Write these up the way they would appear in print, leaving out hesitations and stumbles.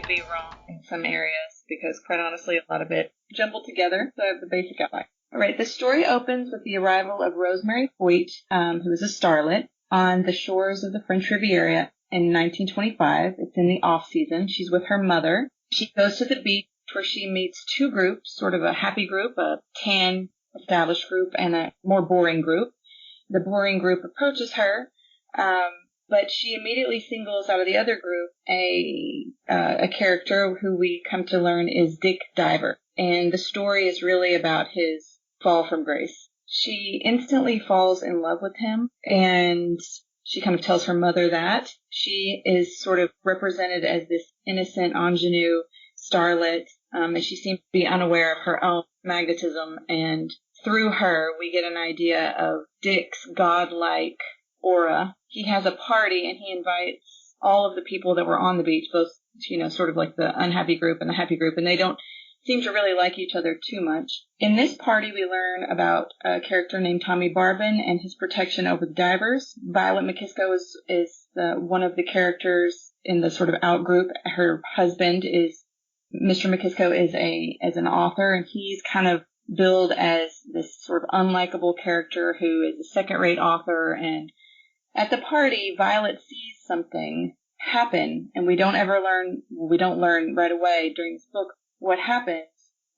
be wrong in some areas because, quite honestly, a lot of it jumbled together. So I have the basic outline. All right, the story opens with the arrival of Rosemary Hoyt, who is a starlet, on the shores of the French Riviera in 1925. It's in the off-season. She's with her mother. She goes to the beach where she meets two groups, sort of a happy group, a tan established group, and a more boring group. The boring group approaches her, but she immediately singles out of the other group a character who we come to learn is Dick Diver. And the story is really about his fall from grace. She instantly falls in love with him, and she kind of tells her mother that. She is sort of represented as this innocent ingenue starlet, and she seems to be unaware of her own magnetism, and through her we get an idea of Dick's godlike aura. He has a party and he invites all of the people that were on the beach, both, sort of like the unhappy group and the happy group, and they don't seem to really like each other too much. In this party, we learn about a character named Tommy Barbin and his protection over the divers. Violet McKisco is one of the characters in the sort of out group. Her husband is Mr. McKisco is an author, and he's kind of billed as this sort of unlikable character who is a second-rate author. And at the party, Violet sees something happen, and we don't learn right away during this book what happens,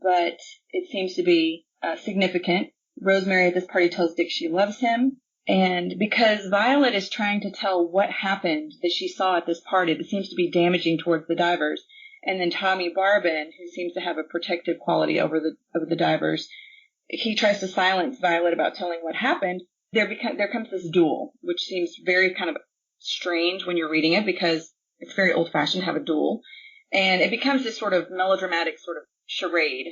but it seems to be significant. Rosemary at this party tells Dick she loves him, and because Violet is trying to tell what happened that she saw at this party that seems to be damaging towards the divers, and then Tommy Barbin, who seems to have a protective quality over the divers, he tries to silence Violet about telling what happened. There comes this duel, which seems very kind of strange when you're reading it because it's very old-fashioned to have a duel. And it becomes this sort of melodramatic sort of charade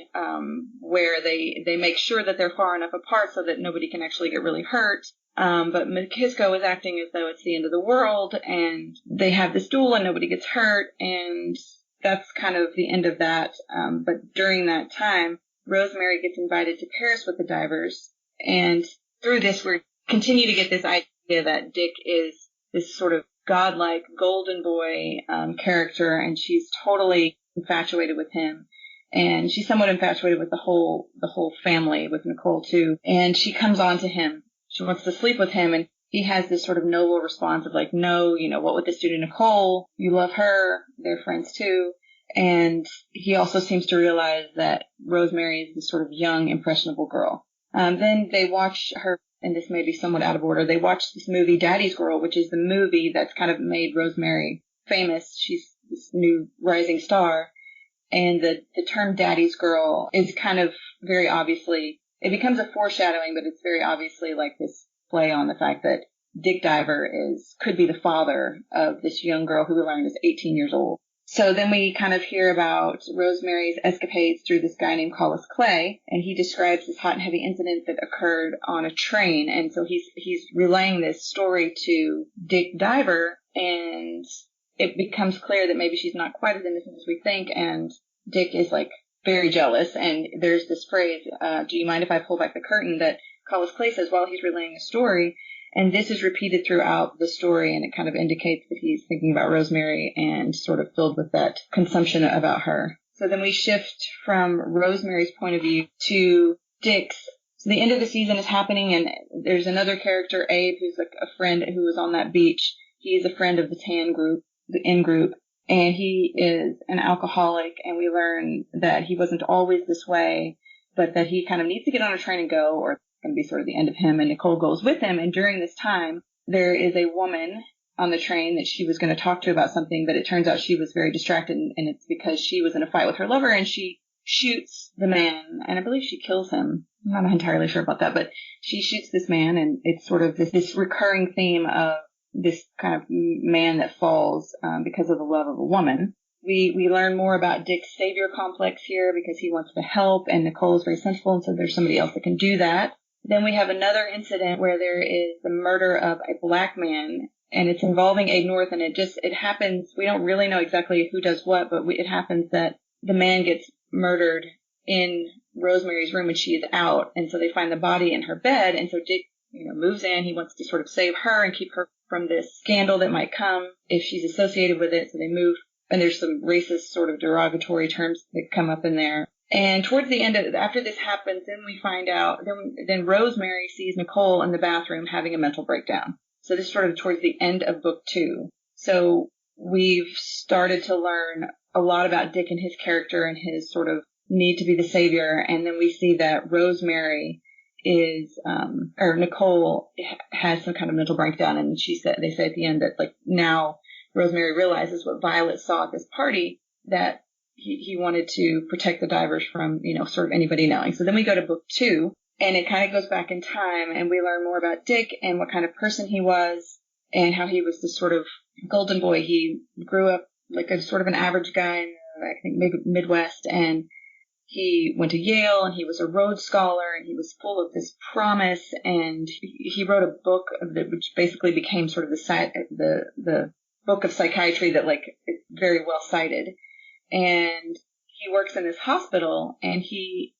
where they make sure that they're far enough apart so that nobody can actually get really hurt. But McKisco is acting as though it's the end of the world, and they have this duel and nobody gets hurt, and that's kind of the end of that. But during that time, Rosemary gets invited to Paris with the divers, and through this we continue to get this idea that Dick is this sort of godlike golden boy character, and she's totally infatuated with him, and she's somewhat infatuated with the whole family, with Nicole too. And she comes on to him. She wants to sleep with him, and he has this sort of noble response of like, no, what would this do to Nicole? You love her. They're friends too. And he also seems to realize that Rosemary is this sort of young, impressionable girl. Then they watch her. And this may be somewhat out of order. They watch this movie, Daddy's Girl, which is the movie that's kind of made Rosemary famous. She's this new rising star. And the term Daddy's Girl is kind of very obviously, it becomes a foreshadowing, but it's very obviously like this play on the fact that Dick Diver could be the father of this young girl who we learned is 18 years old. So then we kind of hear about Rosemary's escapades through this guy named Collis Clay, and he describes this hot and heavy incident that occurred on a train. And so he's relaying this story to Dick Diver, and it becomes clear that maybe she's not quite as innocent as we think, and Dick is like very jealous. And there's this phrase, do you mind if I pull back the curtain, that Collis Clay says while he's relaying a story. And this is repeated throughout the story, and it kind of indicates that he's thinking about Rosemary and sort of filled with that consumption about her. So then we shift from Rosemary's point of view to Dick's. So the end of the season is happening, and there's another character, Abe, who's like a friend who was on that beach. He's a friend of the tan group, the in group, and he is an alcoholic, and we learn that he wasn't always this way, but that he kind of needs to get on a train and go, or going to be sort of the end of him, and Nicole goes with him. And during this time, there is a woman on the train that she was going to talk to about something, but it turns out she was very distracted, and it's because she was in a fight with her lover, and she shoots the man, and I believe she kills him. I'm not entirely sure about that, but she shoots this man, and it's sort of this recurring theme of this kind of man that falls because of the love of a woman. We learn more about Dick's savior complex here because he wants to help, and Nicole is very sensible, and so there's somebody else that can do that. Then we have another incident where there is the murder of a black man, and it's involving Abe North, and it happens, we don't really know exactly who does what, but it happens that the man gets murdered in Rosemary's room and she is out, and so they find the body in her bed, and so Dick, moves in. He wants to sort of save her and keep her from this scandal that might come if she's associated with it, so they move and there's some racist sort of derogatory terms that come up in there. And towards the end after this happens, then we find out, then Rosemary sees Nicole in the bathroom having a mental breakdown. So this is sort of towards the end of book 2. So we've started to learn a lot about Dick and his character and his sort of need to be the savior. And then we see that Rosemary or Nicole has some kind of mental breakdown. And they say at the end that like now Rosemary realizes what Violet saw at this party, that he wanted to protect the divers from, sort of anybody knowing. So then we go to book 2 and it kind of goes back in time and we learn more about Dick and what kind of person he was and how he was this sort of golden boy. He grew up like a sort of an average guy in, I think, maybe Midwest, and he went to Yale and he was a Rhodes Scholar and he was full of this promise, and he wrote a book which basically became sort of the book of psychiatry that like is very well cited. And he works in this hospital and he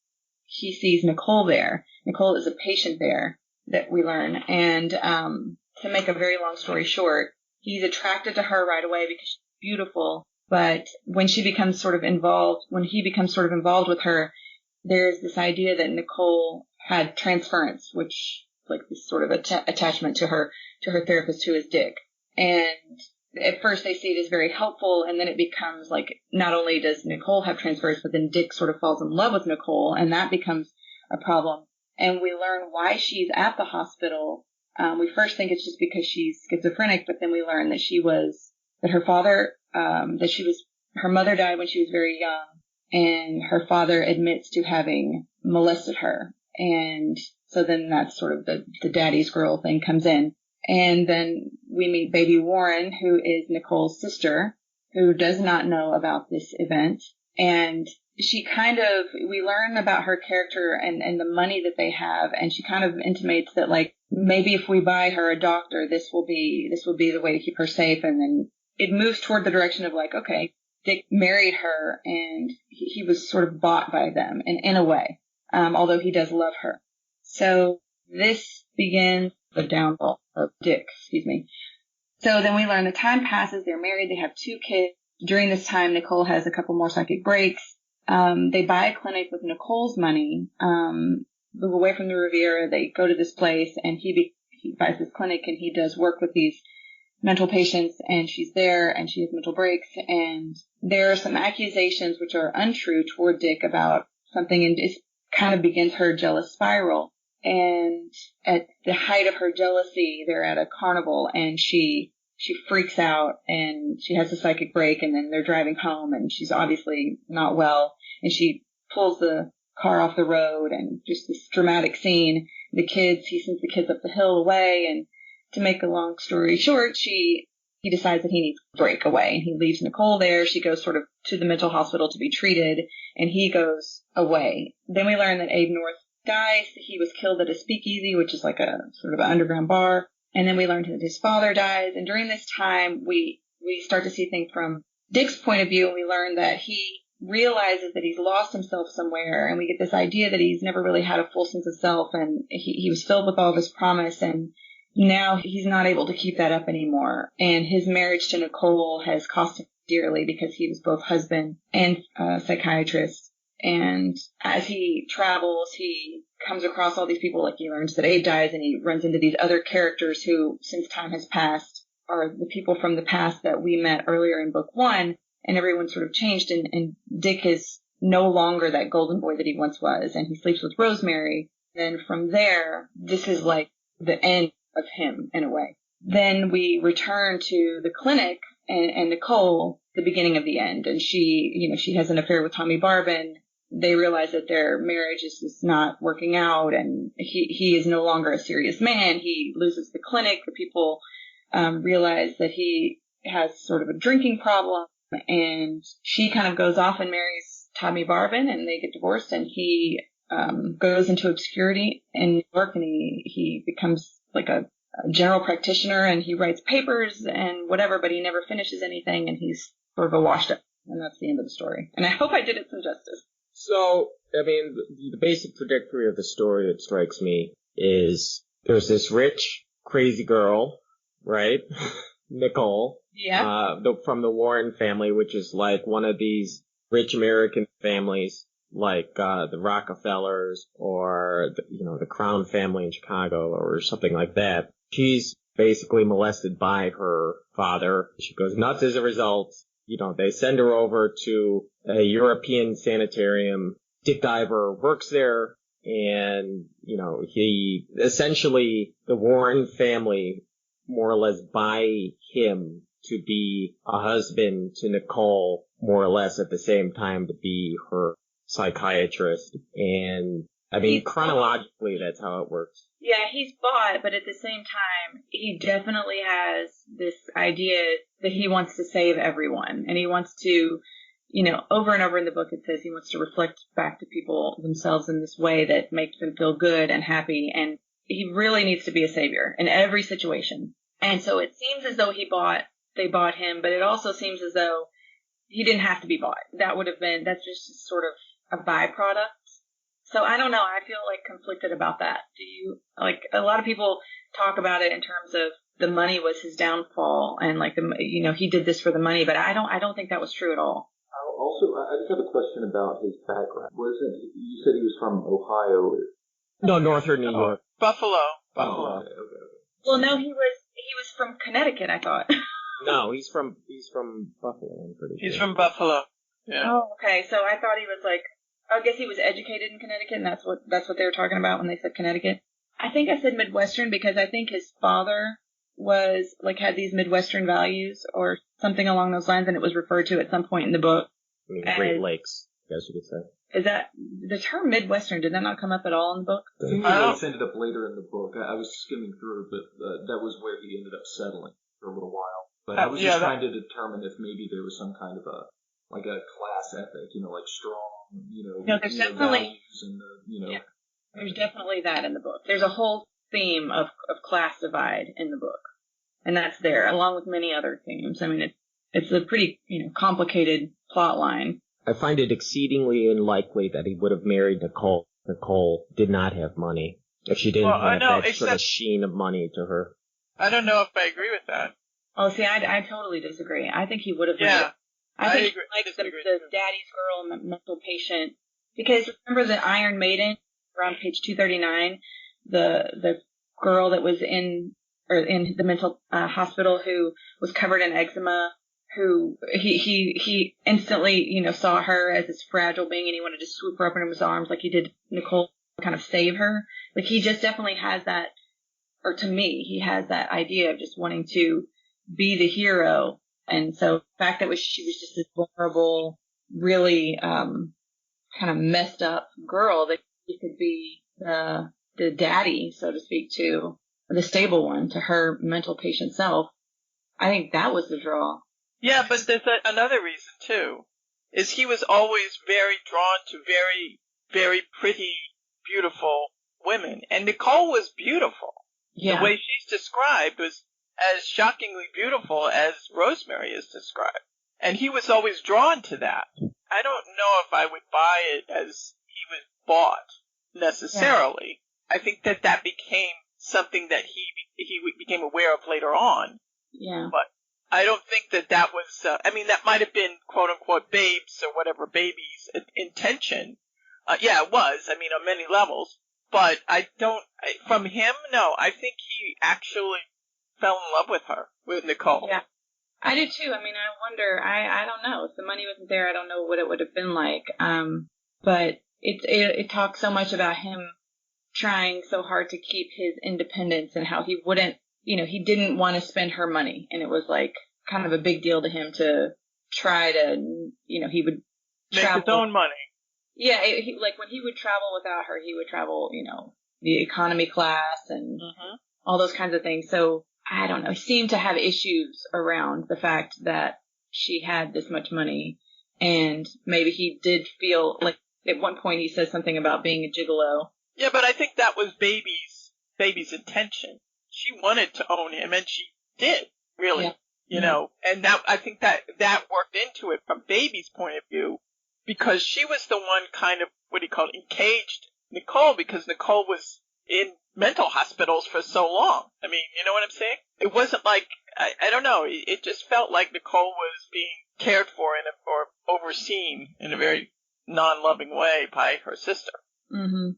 sees Nicole there. Nicole is a patient there that we learn. And to make a very long story short, he's attracted to her right away because she's beautiful. But when he becomes sort of involved with her, there's this idea that Nicole had transference, which like this sort of attachment to her therapist, who is Dick. And at first they see it as very helpful, and then it becomes like not only does Nicole have transference, but then Dick sort of falls in love with Nicole, and that becomes a problem. And we learn why she's at the hospital. We first think it's just because she's schizophrenic, but then we learn that her mother died when she was very young, and her father admits to having molested her. And so then that's sort of the daddy's girl thing comes in. And then we meet baby Warren, who is Nicole's sister, who does not know about this event. And we learn about her character and the money that they have. And she kind of intimates that like, maybe if we buy her a doctor, this will be the way to keep her safe. And then it moves toward the direction of like, okay, Dick married her and he was sort of bought by them in a way, although he does love her. So this begins the downfall of Dick, So then we learn the time passes, they're married, they have 2 kids. During this time, Nicole has a couple more psychic breaks. They buy a clinic with Nicole's money, move away from the Riviera. They go to this place and he buys this clinic and he does work with these mental patients, and she's there and she has mental breaks, and there are some accusations which are untrue toward Dick about something, and it kind of begins her jealous spiral. And at the height of her jealousy, they're at a carnival and she freaks out and she has a psychic break, and then they're driving home and she's obviously not well, and she pulls the car off the road, and just this dramatic scene. He sends the kids up the hill away, and to make a long story short, he decides that he needs to break away, and he leaves Nicole there. She goes sort of to the mental hospital to be treated, and he goes away. Then we learn that Abe North dies. He was killed at a speakeasy, which is like a sort of an underground bar. And then we learned that his father dies. And during this time, we start to see things from Dick's point of view, and we learn that he realizes that he's lost himself somewhere, and we get this idea that he's never really had a full sense of self, and he was filled with all this promise, and now he's not able to keep that up anymore. And his marriage to Nicole has cost him dearly because he was both husband and psychiatrist. And as he travels, he comes across all these people, like he learns that Abe dies, and he runs into these other characters who, since time has passed, are the people from the past that we met earlier in book 1, and everyone's sort of changed, and Dick is no longer that golden boy that he once was, and he sleeps with Rosemary. Then from there, this is like the end of him in a way. Then we return to the clinic and Nicole, the beginning of the end, and she has an affair with Tommy Barbin. They realize that their marriage is just not working out, and he is no longer a serious man. He loses the clinic. The people realize that he has sort of a drinking problem, and she kind of goes off and marries Tommy Barbin, and they get divorced, and he goes into obscurity in New York, and he becomes like a general practitioner, and he writes papers and whatever, but he never finishes anything, and he's sort of a washed up. And that's the end of the story. And I hope I did it some justice. So, I mean, the basic trajectory of the story that strikes me is there's this rich, crazy girl, right? Nicole. Yeah. From the Warren family, which is like one of these rich American families, like the Rockefellers or the Crown family in Chicago or something like that. She's basically molested by her father. She goes nuts as a result. They send her over to a European sanitarium. Dick Diver works there, and he essentially, the Warren family more or less buy him to be a husband to Nicole, more or less at the same time to be her psychiatrist. And I mean, chronologically, that's how it works. Yeah, he's bought, but at the same time, he definitely has this idea that he wants to save everyone. And he wants to, over and over in the book it says he wants to reflect back to people themselves in this way that makes them feel good and happy. And he really needs to be a savior in every situation. And so it seems as though they bought him, but it also seems as though he didn't have to be bought. That's just sort of a byproduct. So I don't know. I feel like conflicted about that. A lot of people talk about it in terms of the money was his downfall and he did this for the money, but I don't think that was true at all. Also, I just have a question about his background. You said he was from Ohio? No, northern New York. Buffalo. Oh, okay. Well, no, he was from Connecticut, I thought. No, he's from Buffalo, I'm pretty sure. He's from Buffalo. Yeah. Oh, okay. So I thought he was I guess he was educated in Connecticut, and that's what they were talking about when they said Connecticut. I think I said Midwestern because I think his father was had these Midwestern values or something along those lines, and it was referred to at some point in the book. Great Lakes, I guess you could say. Is that the term Midwestern? Did that not come up at all in the book? I think it ended up later in the book. I was skimming through, but that was where he ended up settling for a little while. But I was just trying to determine if maybe there was some kind of a class ethic, strong, No, there's definitely values and there's definitely that in the book. There's a whole theme of class divide in the book, and that's there along with many other themes. I mean, it's a pretty complicated plot line. I find it exceedingly unlikely that he would have married Nicole. Nicole did not have money. If she didn't have that sort of sheen of money to her. I don't know if I agree with that. Oh, see, I totally disagree. I think he would have married. Yeah. I think the daddy's girl mental patient, because remember the Iron Maiden around page 239, the girl that was in the mental hospital who was covered in eczema, who he instantly saw her as this fragile being, and he wanted to swoop her up in his arms like he did Nicole, kind of save her. Like he just definitely has that, or to me, he has that idea of just wanting to be the hero. And so the fact that she was just this vulnerable, really kind of messed up girl, that he could be the daddy, so to speak, to the stable one, to her mental patient self. I think that was the draw. Yeah, but there's another reason too, is he was always very drawn to very, very pretty, beautiful women, and Nicole was beautiful. Yeah. The way she's described was as shockingly beautiful as Rosemary is described. And he was always drawn to that. I don't know if I would buy it as he was bought, necessarily. Yeah. I think that became something that he became aware of later on. Yeah. But I don't think that was, that might have been quote-unquote babes or whatever, babies' intention. Yeah, it was, on many levels. But from him, no, I think he actually fell in love with her, with Nicole. Yeah, I do too. I wonder, I don't know. If the money wasn't there, I don't know what it would have been like. But it talks so much about him trying so hard to keep his independence and how he wouldn't, he didn't want to spend her money. And it was like kind of a big deal to him to try to, he would travel. Make his own money. Yeah, when he would travel without her, he would travel, the economy class and all those kinds of things. So I don't know, he seemed to have issues around the fact that she had this much money, and maybe he did feel like at one point he says something about being a gigolo. Yeah, but I think that was baby's intention. She wanted to own him, and she did, really. Yeah. And that, I think that worked into it from baby's point of view, because she was the one kind of, encaged Nicole, because Nicole was in mental hospitals for so long. I mean, you know what I'm saying? It wasn't like, I don't know, it just felt like Nicole was being cared for or overseen in a very non-loving way by her sister. Mm-hmm.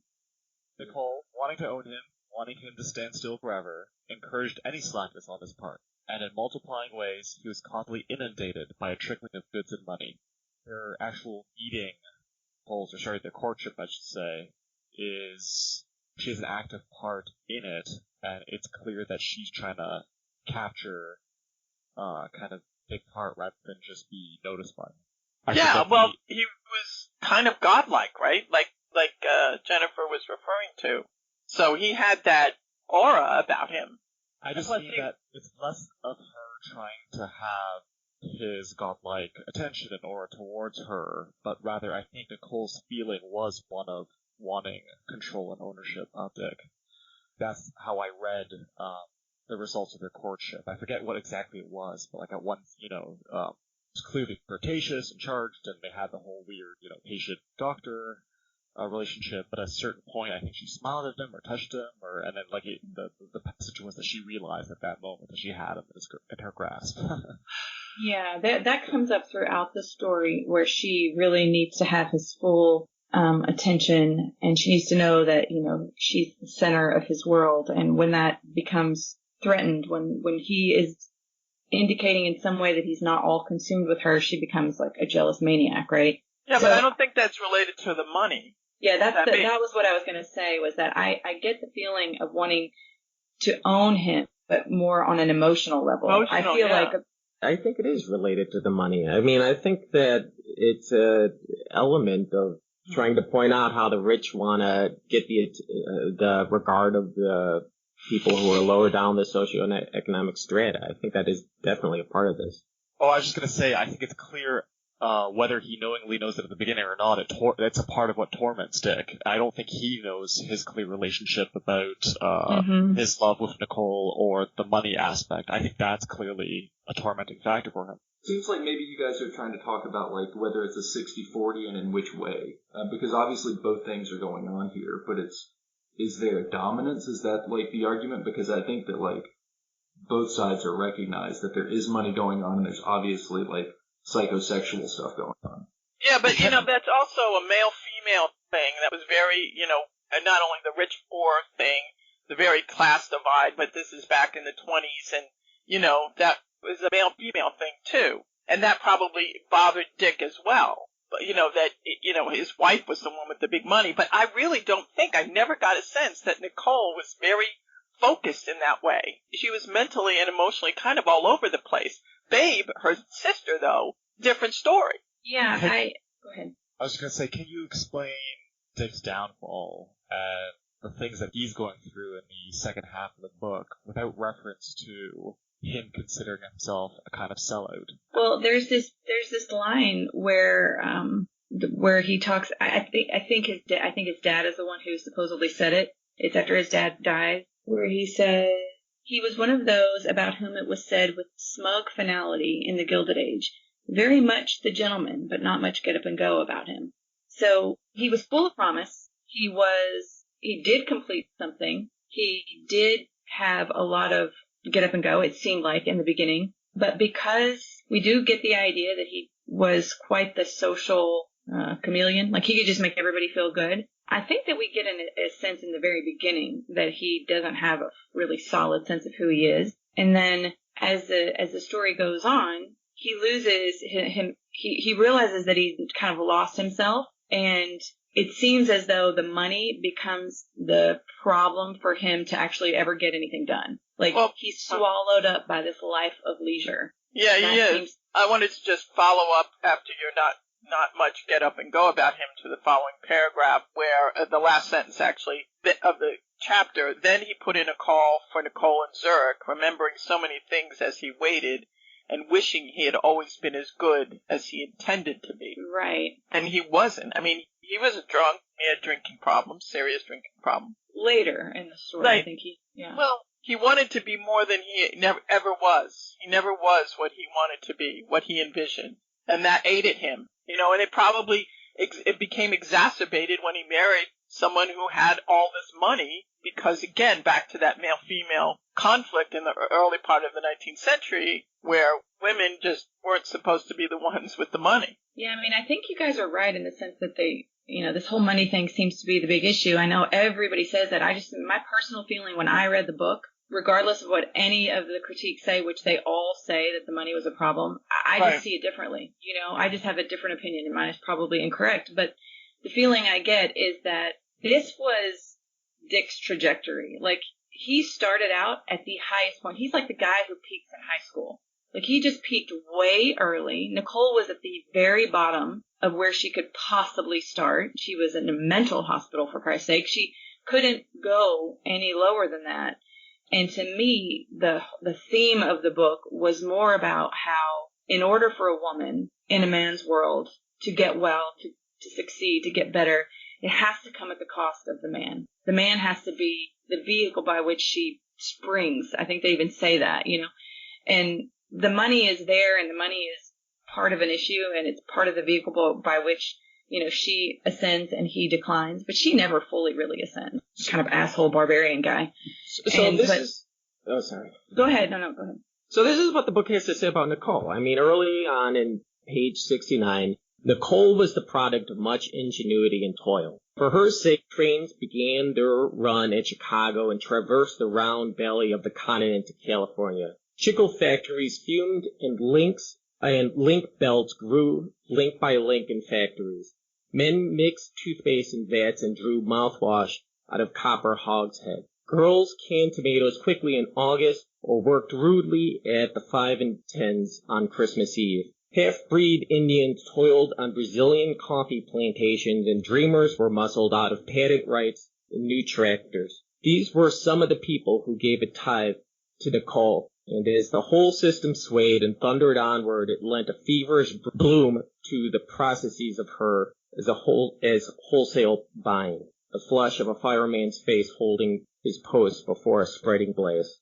Nicole, wanting to own him, wanting him to stand still forever, encouraged any slackness on his part, and in multiplying ways, he was constantly inundated by a trickling of goods and money. Their actual meeting, their courtship, I should say, she has an active part in it, and it's clear that she's trying to capture, kind of take part rather than just be noticed by him. He was kind of godlike, right? Like Jennifer was referring to. So he had that aura about him. I just mean that it's less of her trying to have his godlike attention and aura towards her, but rather I think Nicole's feeling was one of wanting control and ownership of Dick. That's how I read the results of their courtship. I forget what exactly it was, but like at once, it was clearly flirtatious and charged, and they had the whole weird, patient-doctor relationship, but at a certain point I think she smiled at him or touched him, and then like the passage was that she realized at that moment that she had him in her grasp. Yeah, that comes up throughout the story, where she really needs to have his full attention, and she needs to know that, she's the center of his world, and when that becomes threatened, when he is indicating in some way that he's not all consumed with her, she becomes like a jealous maniac, right? Yeah, but I don't think that's related to the money. Yeah, that was what I was going to say, was that I get the feeling of wanting to own him, but more on an emotional level. I think it is related to the money. I mean, I think that it's an element of trying to point out how the rich want to get the regard of the people who are lower down the socioeconomic strata. I think that is definitely a part of this. Oh, I was just going to say, I think it's clear whether he knowingly knows it at the beginning or not, it's a part of what torments Dick. I don't think he knows his clear relationship about his love with Nicole or the money aspect. I think that's clearly a tormenting factor for him. Seems like maybe you guys are trying to talk about like whether it's a 60-40 and in which way, because obviously both things are going on here. But is there dominance? Is that like the argument? Because I think that like both sides are recognized that there is money going on, and there's obviously like psychosexual stuff going on. Yeah, but that's also a male-female thing that was very, and not only the rich-poor thing, the very class divide, but this is back in the 20s, and, that was a male-female thing, too. And that probably bothered Dick as well. But, that, his wife was the one with the big money. But I really don't think, I never got a sense that Nicole was very focused in that way. She was mentally and emotionally kind of all over the place. Babe, her sister, though, different story. Yeah, go ahead. I was going to say, can you explain Dick's downfall and the things that he's going through in the second half of the book without reference to him considering himself a kind of sellout? Well, there's this line where he talks. I think his dad is the one who supposedly said it. It's after his dad dies, where he says, "He was one of those about whom it was said with smug finality in the Gilded Age, very much the gentleman, but not much get up and go about him." So he was full of promise. He did complete something. He did have a lot of get up and go, it seemed like, in the beginning. But because we do get the idea that he was quite the social chameleon, like he could just make everybody feel good, I think that we get a sense in the very beginning that he doesn't have a really solid sense of who he is. And then as the story goes on, he loses him. He realizes that he's kind of lost himself, and it seems as though the money becomes the problem for him to actually ever get anything done. Like, he's swallowed up by this life of leisure. Yeah, he is. I wanted to just follow up after your not much get up and go about him to the following paragraph, where the last sentence actually of the chapter, then he put in a call for Nicole and Zurich, remembering so many things as he waited and wishing he had always been as good as he intended to be. Right. And he wasn't. I mean, he was a drunk. He had drinking problems, serious drinking problems. Later in the story, I think Well, he wanted to be more than he ever was. He never was what he wanted to be, what he envisioned. And that ate at him. And it probably, it became exacerbated when he married someone who had all this money, because again, back to that male-female conflict in the early part of the 19th century, where women just weren't supposed to be the ones with the money. Yeah, I mean, I think you guys are right in the sense that this whole money thing seems to be the big issue. I know everybody says that. My personal feeling when I read the book, regardless of what any of the critiques say, which they all say that the money was a problem, I just see it differently. I just have a different opinion, and mine is probably incorrect. But the feeling I get is that this was Dick's trajectory. Like, he started out at the highest point. He's like the guy who peaks in high school. Like, he just peaked way early. Nicole was at the very bottom of where she could possibly start. She was in a mental hospital, for Christ's sake. She couldn't go any lower than that. And to me, the theme of the book was more about how, in order for a woman in a man's world to get well, to succeed, to get better, it has to come at the cost of the man. The man has to be the vehicle by which she springs. I think they even say that, and the money is there, and the money is part of an issue, and it's part of the vehicle by which, she ascends and he declines, but she never fully really ascends. Kind of asshole barbarian guy. Oh, sorry. Go ahead. No, go ahead. So this is what the book has to say about Nicole. I mean, early on in page 69, Nicole was the product of much ingenuity and toil. For her sake, trains began their run at Chicago and traversed the round belly of the continent to California. Chicle factories fumed, and link belts grew link by link in factories. Men mixed toothpaste in vats and drew mouthwash out of copper hogsheads. Girls canned tomatoes quickly in August or worked rudely at the 5 and 10s on Christmas Eve. Half-breed Indians toiled on Brazilian coffee plantations, and dreamers were muscled out of patent rights and new tractors. These were some of the people who gave a tithe to Nicole, and as the whole system swayed and thundered onward, it lent a feverish bloom to the processes of her as wholesale buying, the flush of a fireman's face holding his post before a spreading blaze.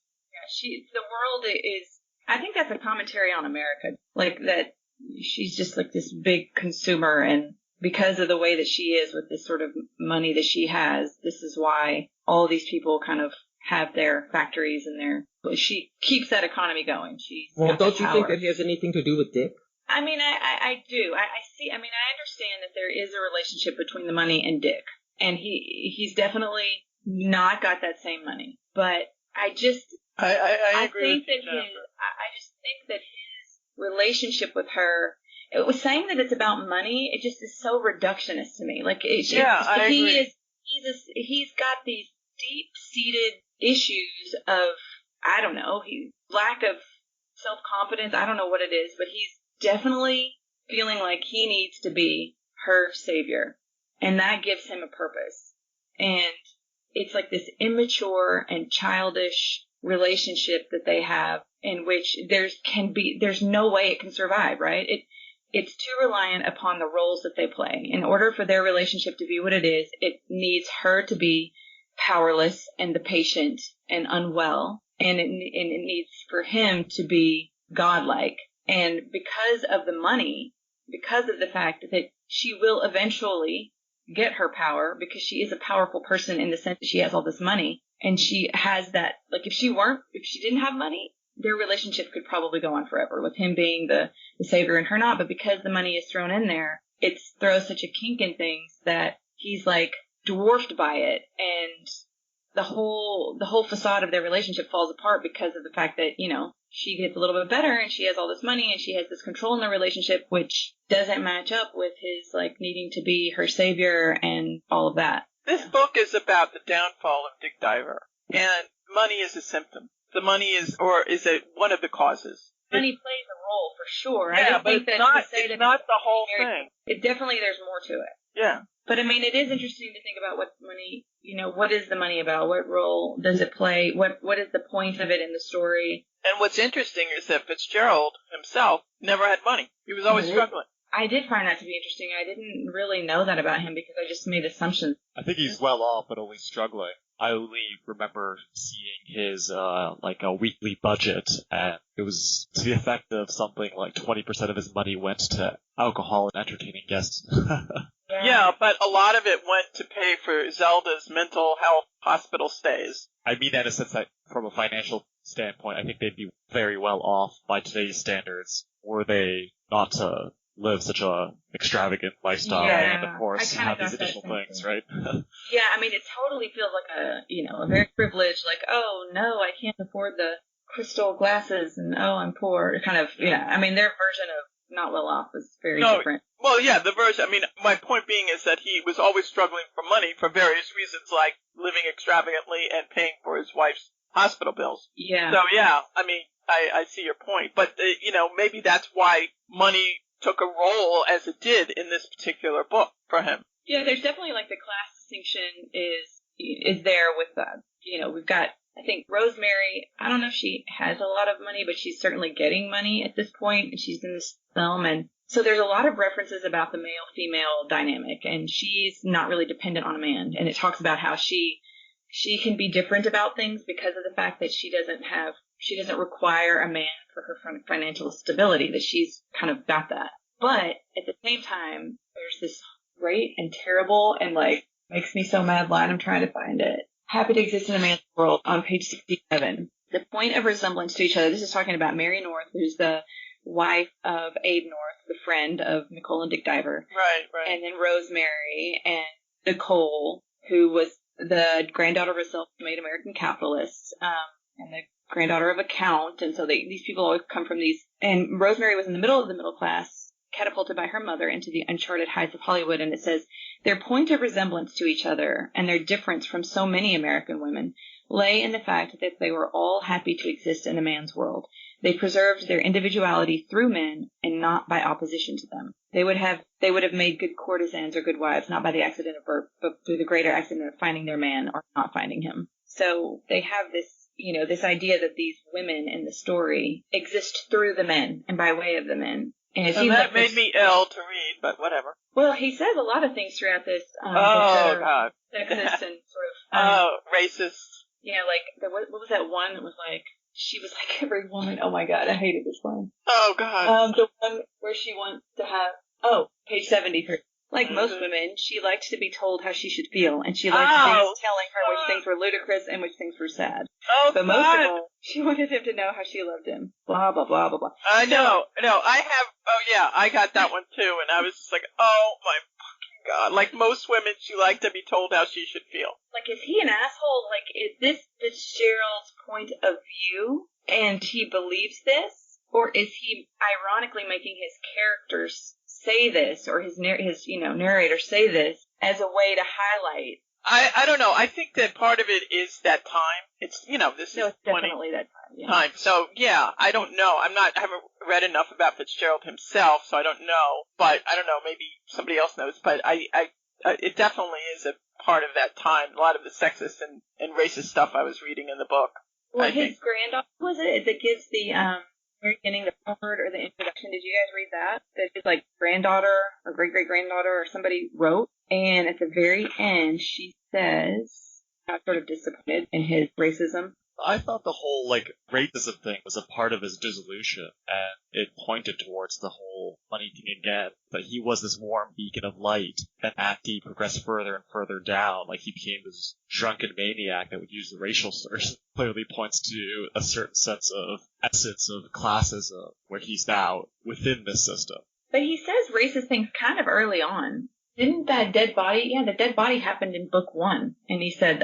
Yeah, the world is, I think that's a commentary on America, like that she's just like this big consumer, and because of the way that she is with this sort of money that she has, this is why all these people kind of have their factories and she keeps that economy going. Well, don't you think that has anything to do with Dick? I mean, I do. I understand that there is a relationship between the money and Dick, and he's definitely not got that same money. But I agree with you, I just think that his relationship with her, it was saying that it's about money. It just is so reductionist to me. Like, he's got these deep-seated issues of, I don't know, lack of self-confidence. I don't know what it is, but he's definitely feeling like he needs to be her savior, and that gives him a purpose. And it's like this immature and childish relationship that they have, in which there's no way it can survive, right? It's too reliant upon the roles that they play. In order for their relationship to be what it is, it needs her to be powerless and the patient and unwell, and it needs for him to be godlike. And because of the money, because of the fact that she will eventually get her power, because she is a powerful person in the sense that she has all this money, and she has that, like, if she didn't have money, their relationship could probably go on forever, with him being the savior and her not. But because the money is thrown in there, it throws such a kink in things that he's like dwarfed by it, and the whole facade of their relationship falls apart because of the fact that, she gets a little bit better and she has all this money and she has this control in the relationship, which doesn't match up with his, like, needing to be her savior and all of that. This book is about the downfall of Dick Diver, and money is a symptom. The money is one of the causes. Money plays a role for sure. Yeah, but it's not the whole thing. It definitely, there's more to it. Yeah. But I mean, it is interesting to think about what money, what is the money about? What role does it play? What is the point of it in the story? And what's interesting is that Fitzgerald himself never had money. He was always struggling. I did find that to be interesting. I didn't really know that about him because I just made assumptions. I think he's well off, but only struggling. I only remember seeing his, a weekly budget, and it was to the effect of something like 20% of his money went to alcohol and entertaining guests. Yeah, but a lot of it went to pay for Zelda's mental health hospital stays. I mean that in a sense that from a financial standpoint, I think they'd be very well off by today's standards were they not to live such a extravagant lifestyle and of course have these additional things, right? Yeah, I mean it totally feels like a very privileged, like, oh no, I can't afford the crystal glasses and oh I'm poor kind of I mean their version of not well off was very different. Well, yeah, the version, I mean, my point being is that he was always struggling for money for various reasons, like living extravagantly and paying for his wife's hospital bills. Yeah. So, yeah, I mean, I see your point. But, maybe that's why money took a role as it did in this particular book for him. Yeah, there's definitely, like, the class distinction is there with, we've got, I think, Rosemary, I don't know if she has a lot of money, but she's certainly getting money at this point, and she's in this film, and so there's a lot of references about the male-female dynamic, and she's not really dependent on a man, and it talks about how she can be different about things because of the fact that she doesn't require a man for her financial stability, that she's kind of got that. But at the same time, there's this great and terrible and, like, makes me so mad line, I'm trying to find it. Happy to exist in a man's world on page 67. The point of resemblance to each other, this is talking about Mary North, who's the wife of Abe North, the friend of Nicole and Dick Diver. Right. And then Rosemary and Nicole, who was the granddaughter of a self-made American capitalist, and the granddaughter of a count. And so these people always come from these. And Rosemary was in the middle of the middle class, catapulted by her mother into the uncharted heights of Hollywood. And it says, their point of resemblance to each other and their difference from so many American women lay in the fact that they were all happy to exist in a man's world. They preserved their individuality through men and not by opposition to them. They would have made good courtesans or good wives, not by the accident of birth, but through the greater accident of finding their man or not finding him. So they have this, this idea that these women in the story exist through the men and by way of the men. And that made me ill to read, but whatever. Well, he says a lot of things throughout this. God. Sexist and sort of. Racist. Yeah, like, what was that one that was like, she was like every woman. Oh my God, I hated this one. Oh God. The one where she wants to have, page 73. Like most women, she liked to be told how she should feel, and she liked things telling her which things were ludicrous and which things were sad. Oh, but most of all, she wanted him to know how she loved him. Blah, blah, blah, blah, blah. I know. I got that one too, and I was just like, oh my fucking God. Like most women, she liked to be told how she should feel. Like, is he an asshole? Like, is this Fitzgerald's point of view, and he believes this? Or is he ironically making his characters say this, or his narrator say this as a way to highlight? I don't know. I think that part of it is that time. It's, this is definitely that time. Yeah. Time. So, yeah, I don't know. I haven't read enough about Fitzgerald himself, so I don't know. But, I don't know, maybe somebody else knows. But it definitely is a part of that time. A lot of the sexist and racist stuff I was reading in the book. Well, his granddaughter, was it, that gives the, very beginning, the forward or the introduction, did you guys read that? That his, like, granddaughter or great-great-granddaughter or somebody wrote, and at the very end, she says, I'm sort of disappointed in his racism. I thought the whole, racism thing was a part of his dissolution, and it pointed towards the whole funny thing again, that he was this warm beacon of light, and after he progressed further and further down, he became this drunken maniac that would use the racial slurs. Clearly points to a certain sense of essence of classism, where he's now within this system. But he says racist things kind of early on. Didn't that dead body, the dead body happened in book 1, and he said,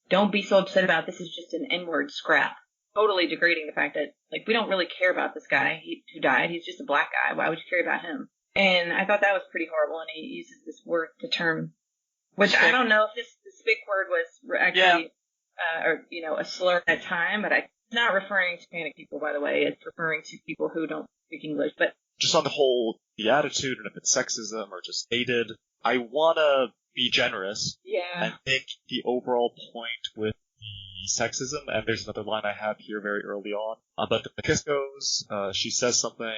don't be so upset about this, is just an N-word scrap. Totally degrading the fact that, we don't really care about this guy who died. He's just a black guy. Why would you care about him? And I thought that was pretty horrible, and he uses this word, the term, which I don't know if this big word was actually, a slur at that time, but it's not referring to Hispanic people, by the way. It's referring to people who don't speak English. But just on the whole, the attitude, and if it's sexism or just hated, I want to be generous. Yeah. I think the overall point with the sexism, and there's another line I have here very early on, about the McKiskos. She says something,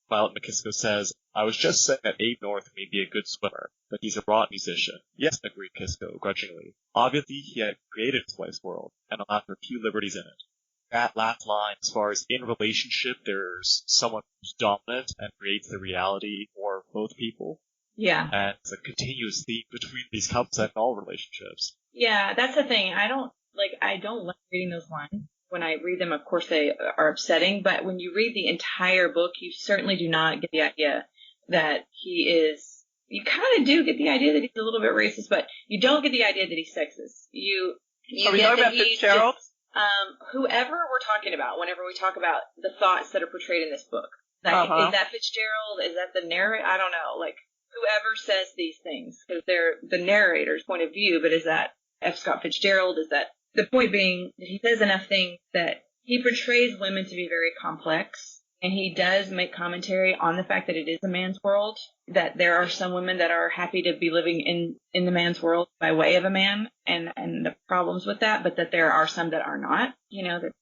Violet McKisko says, I was just saying that Abe North may be a good swimmer, but he's a rotten musician. Yes, agreed Kisko, grudgingly. Obviously, he had created his wife's world, and allowed for few liberties in it. That last line, as far as in relationship, there's someone who's dominant and creates the reality for both people. Yeah. And it's a continuous theme between these couples and all relationships. Yeah, that's the thing. I don't like reading those lines. When I read them, of course, they are upsetting, but when you read the entire book, you certainly do not get the idea that he is, you kind of do get the idea that he's a little bit racist, but you don't get the idea that he's sexist. You Are we get talking that about he's Fitzgerald? just, whoever we're talking about, whenever we talk about the thoughts that are portrayed in this book. Is that Fitzgerald? Is that the narrator? I don't know. Like, whoever says these things, because they're the narrator's point of view, but is that F. Scott Fitzgerald? Is that the point being that he says enough things that he portrays women to be very complex, and he does make commentary on the fact that it is a man's world, that there are some women that are happy to be living in the man's world by way of a man, and the problems with that, but that there are some that are not,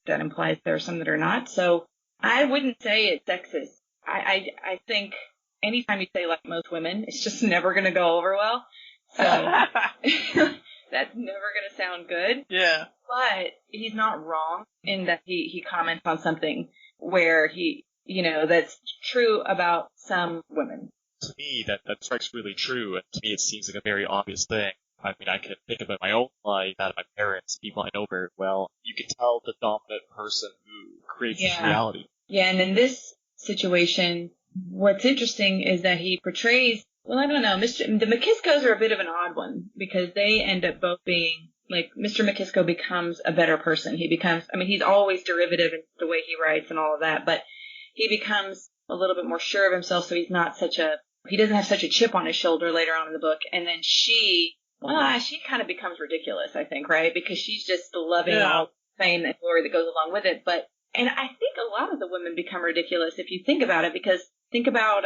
that implies there are some that are not. So I wouldn't say it's sexist. I think anytime you say like most women, it's just never going to go over well. So that's never going to sound good. Yeah. But he's not wrong in that he comments on something where he, that's true about some women. To me, that strikes really true, and to me it seems like a very obvious thing. I mean, I can think of it in my own life, that of my parents, people I know very well. You can tell the dominant person who creates this reality. Yeah, and in this situation, what's interesting is that he portrays, well, I don't know, the McKiskos are a bit of an odd one, because they end up both being, like, Mr. McKisko becomes a better person. He's always derivative in the way he writes and all of that, but he becomes a little bit more sure of himself, so he doesn't have such a chip on his shoulder later on in the book. And then she kind of becomes ridiculous, I think, right? Because she's just loving all the fame and glory that goes along with it. And I think a lot of the women become ridiculous if you think about it, because think about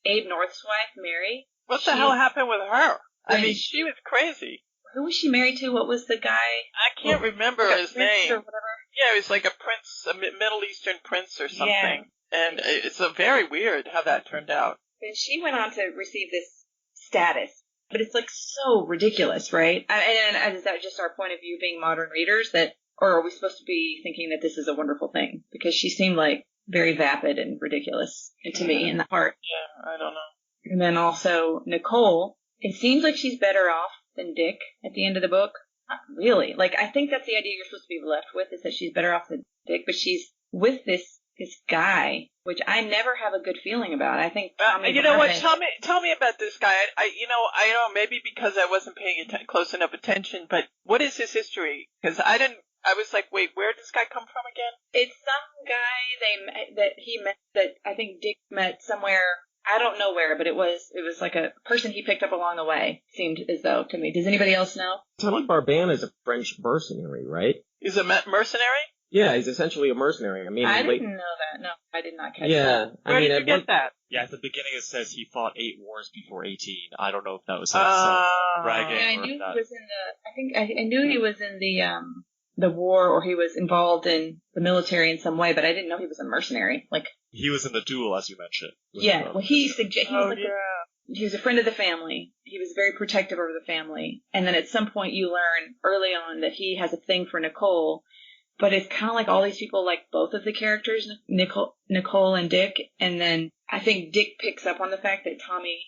Abe North's wife, Mary. What the hell happened with her? I mean, she was crazy. Who was she married to? What was the guy? I can't remember his name. Or whatever. Yeah, it was like a prince, a Middle Eastern prince or something. Yeah. And it's very weird how that turned out. And she went on to receive this status. But it's like so ridiculous, right? And is that just our point of view being modern readers, or are we supposed to be thinking that this is a wonderful thing? Because she seemed like very vapid and ridiculous to me in the heart. Yeah, I don't know. And then also Nicole, it seems like she's better off than Dick at the end of the book. Not really. Like, I think that's the idea you're supposed to be left with, is that she's better off than Dick, but she's with this guy, which I never have a good feeling about. I think Tommy you know what? Tell me about this guy. I don't know, maybe because I wasn't paying close enough attention, but what is his history? Because I was like, wait, where did this guy come from again? It's some guy that I think Dick met somewhere. I don't know where, but it was like a person he picked up along the way, seemed as though to me. Does anybody else know? Tommy Barban is a French mercenary, right? He's a mercenary? Yeah, he's essentially a mercenary. I mean, I didn't know that. No, I did not catch that. Yeah, Where did you get that? Yeah, at the beginning it says he fought 8 wars before 18. I don't know if that was his bragging. Yeah, I knew he was in I knew he was in the war, or he was involved in the military in some way, but I didn't know he was a mercenary. Like, he was in the duel, as you mentioned. Yeah, well, he was a friend of the family. He was very protective over the family. And then at some point you learn early on that he has a thing for Nicole, but it's kind of like all these people like both of the characters, Nicole and Dick. And then I think Dick picks up on the fact that Tommy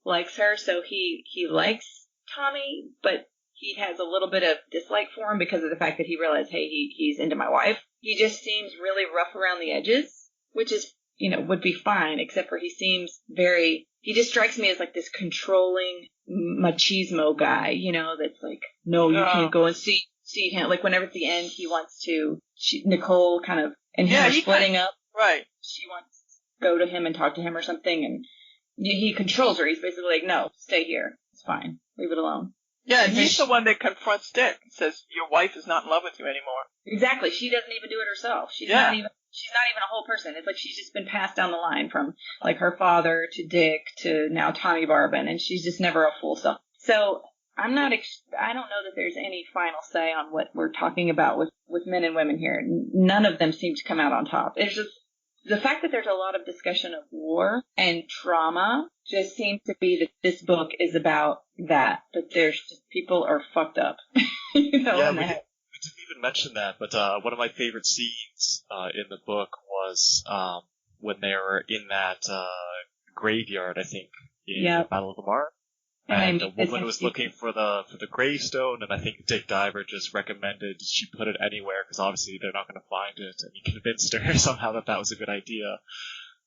likes her, so he likes Tommy, but he has a little bit of dislike for him because of the fact that he realized, hey, he's into my wife. He just seems really rough around the edges, which is, would be fine, except for he just strikes me as like this controlling machismo guy, that's like, no, you can't go and see him. Like, whenever at the end he wants to, Nicole kind of, and him are splitting up. Right. She wants to go to him and talk to him or something, and he controls her. He's basically like, no, stay here. It's fine. Leave it alone. Yeah, and he's the one that confronts Dick and says, your wife is not in love with you anymore. Exactly. She doesn't even do it herself. She's not even a whole person. It's like she's just been passed down the line from like her father to Dick to now Tommy Barban, and she's just never a full self. So I don't know that there's any final say on what we're talking about with men and women here. None of them seem to come out on top. It's just the fact that there's a lot of discussion of war and trauma just seems to be that this book is about that there's just people are fucked up. We didn't even mention that, but one of my favorite scenes in the book was when they were in that graveyard, I think, in the Battle of the Marne. And the woman was looking for the gravestone, and I think Dick Diver just recommended she put it anywhere because obviously they're not going to find it, and he convinced her somehow that was a good idea.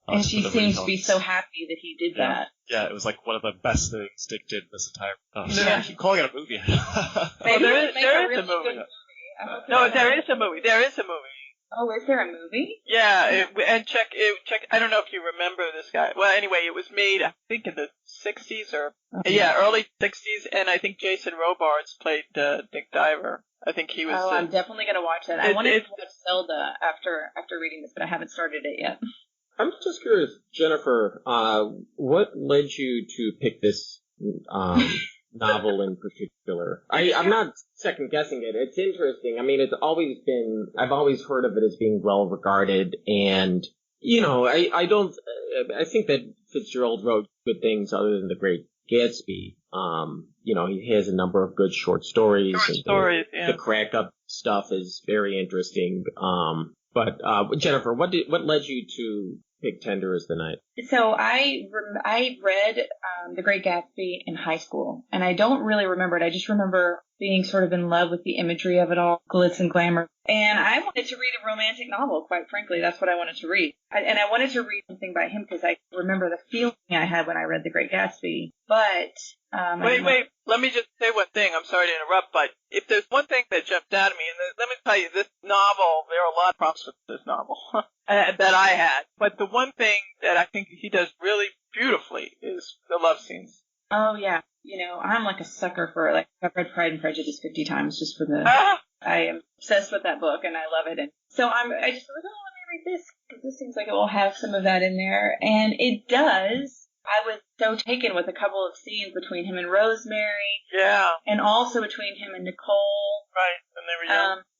And she seems to be so happy that he did that. Yeah, it was like one of the best things Dick did in this entire. I keep calling it a movie. Maybe there is a movie. No, there is a movie. There is a movie. Oh, is there a movie? Yeah, and check. I don't know if you remember this guy. Well, anyway, it was made, I think, in the 60s or early 60s, and I think Jason Robards played Dick Diver. I think he was. Oh, I'm definitely gonna watch that. I wanted to watch Zelda after reading this, but I haven't started it yet. I'm just curious, Jennifer. What led you to pick this novel in particular? I'm not second guessing it. It's interesting. I mean, I've always heard of it as being well regarded, and I think that Fitzgerald wrote good things other than The Great Gatsby. He has a number of good short stories. The crack up stuff is very interesting. But Jennifer, what led you to pick Tender as the Night? So I read The Great Gatsby in high school, and I don't really remember it. I just remember being sort of in love with the imagery of it all, glitz and glamour. And I wanted to read a romantic novel, quite frankly. That's what I wanted to read. And I wanted to read something by him because I remember the feeling I had when I read The Great Gatsby. But wait. Let me just say one thing. I'm sorry to interrupt, but if there's one thing that jumped out at me, and let me tell you, this novel, there are a lot of problems with this novel that I had. But the one thing that I think he does really beautifully is the love scenes. Oh, yeah. I'm like a sucker for, I've read Pride and Prejudice 50 times just for I am obsessed with that book, and I love it. And so I just thought, let me read this, because this seems like it will have some of that in there. And it does. I was so taken with a couple of scenes between him and Rosemary. Yeah. And also between him and Nicole. Right,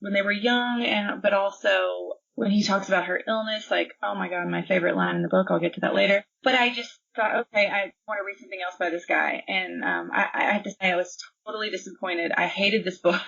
when they were young. But also when he talks about her illness, oh my God, my favorite line in the book. I'll get to that later. But I just thought, okay, I want to read something else by this guy. And I have to say I was totally disappointed. I hated this book.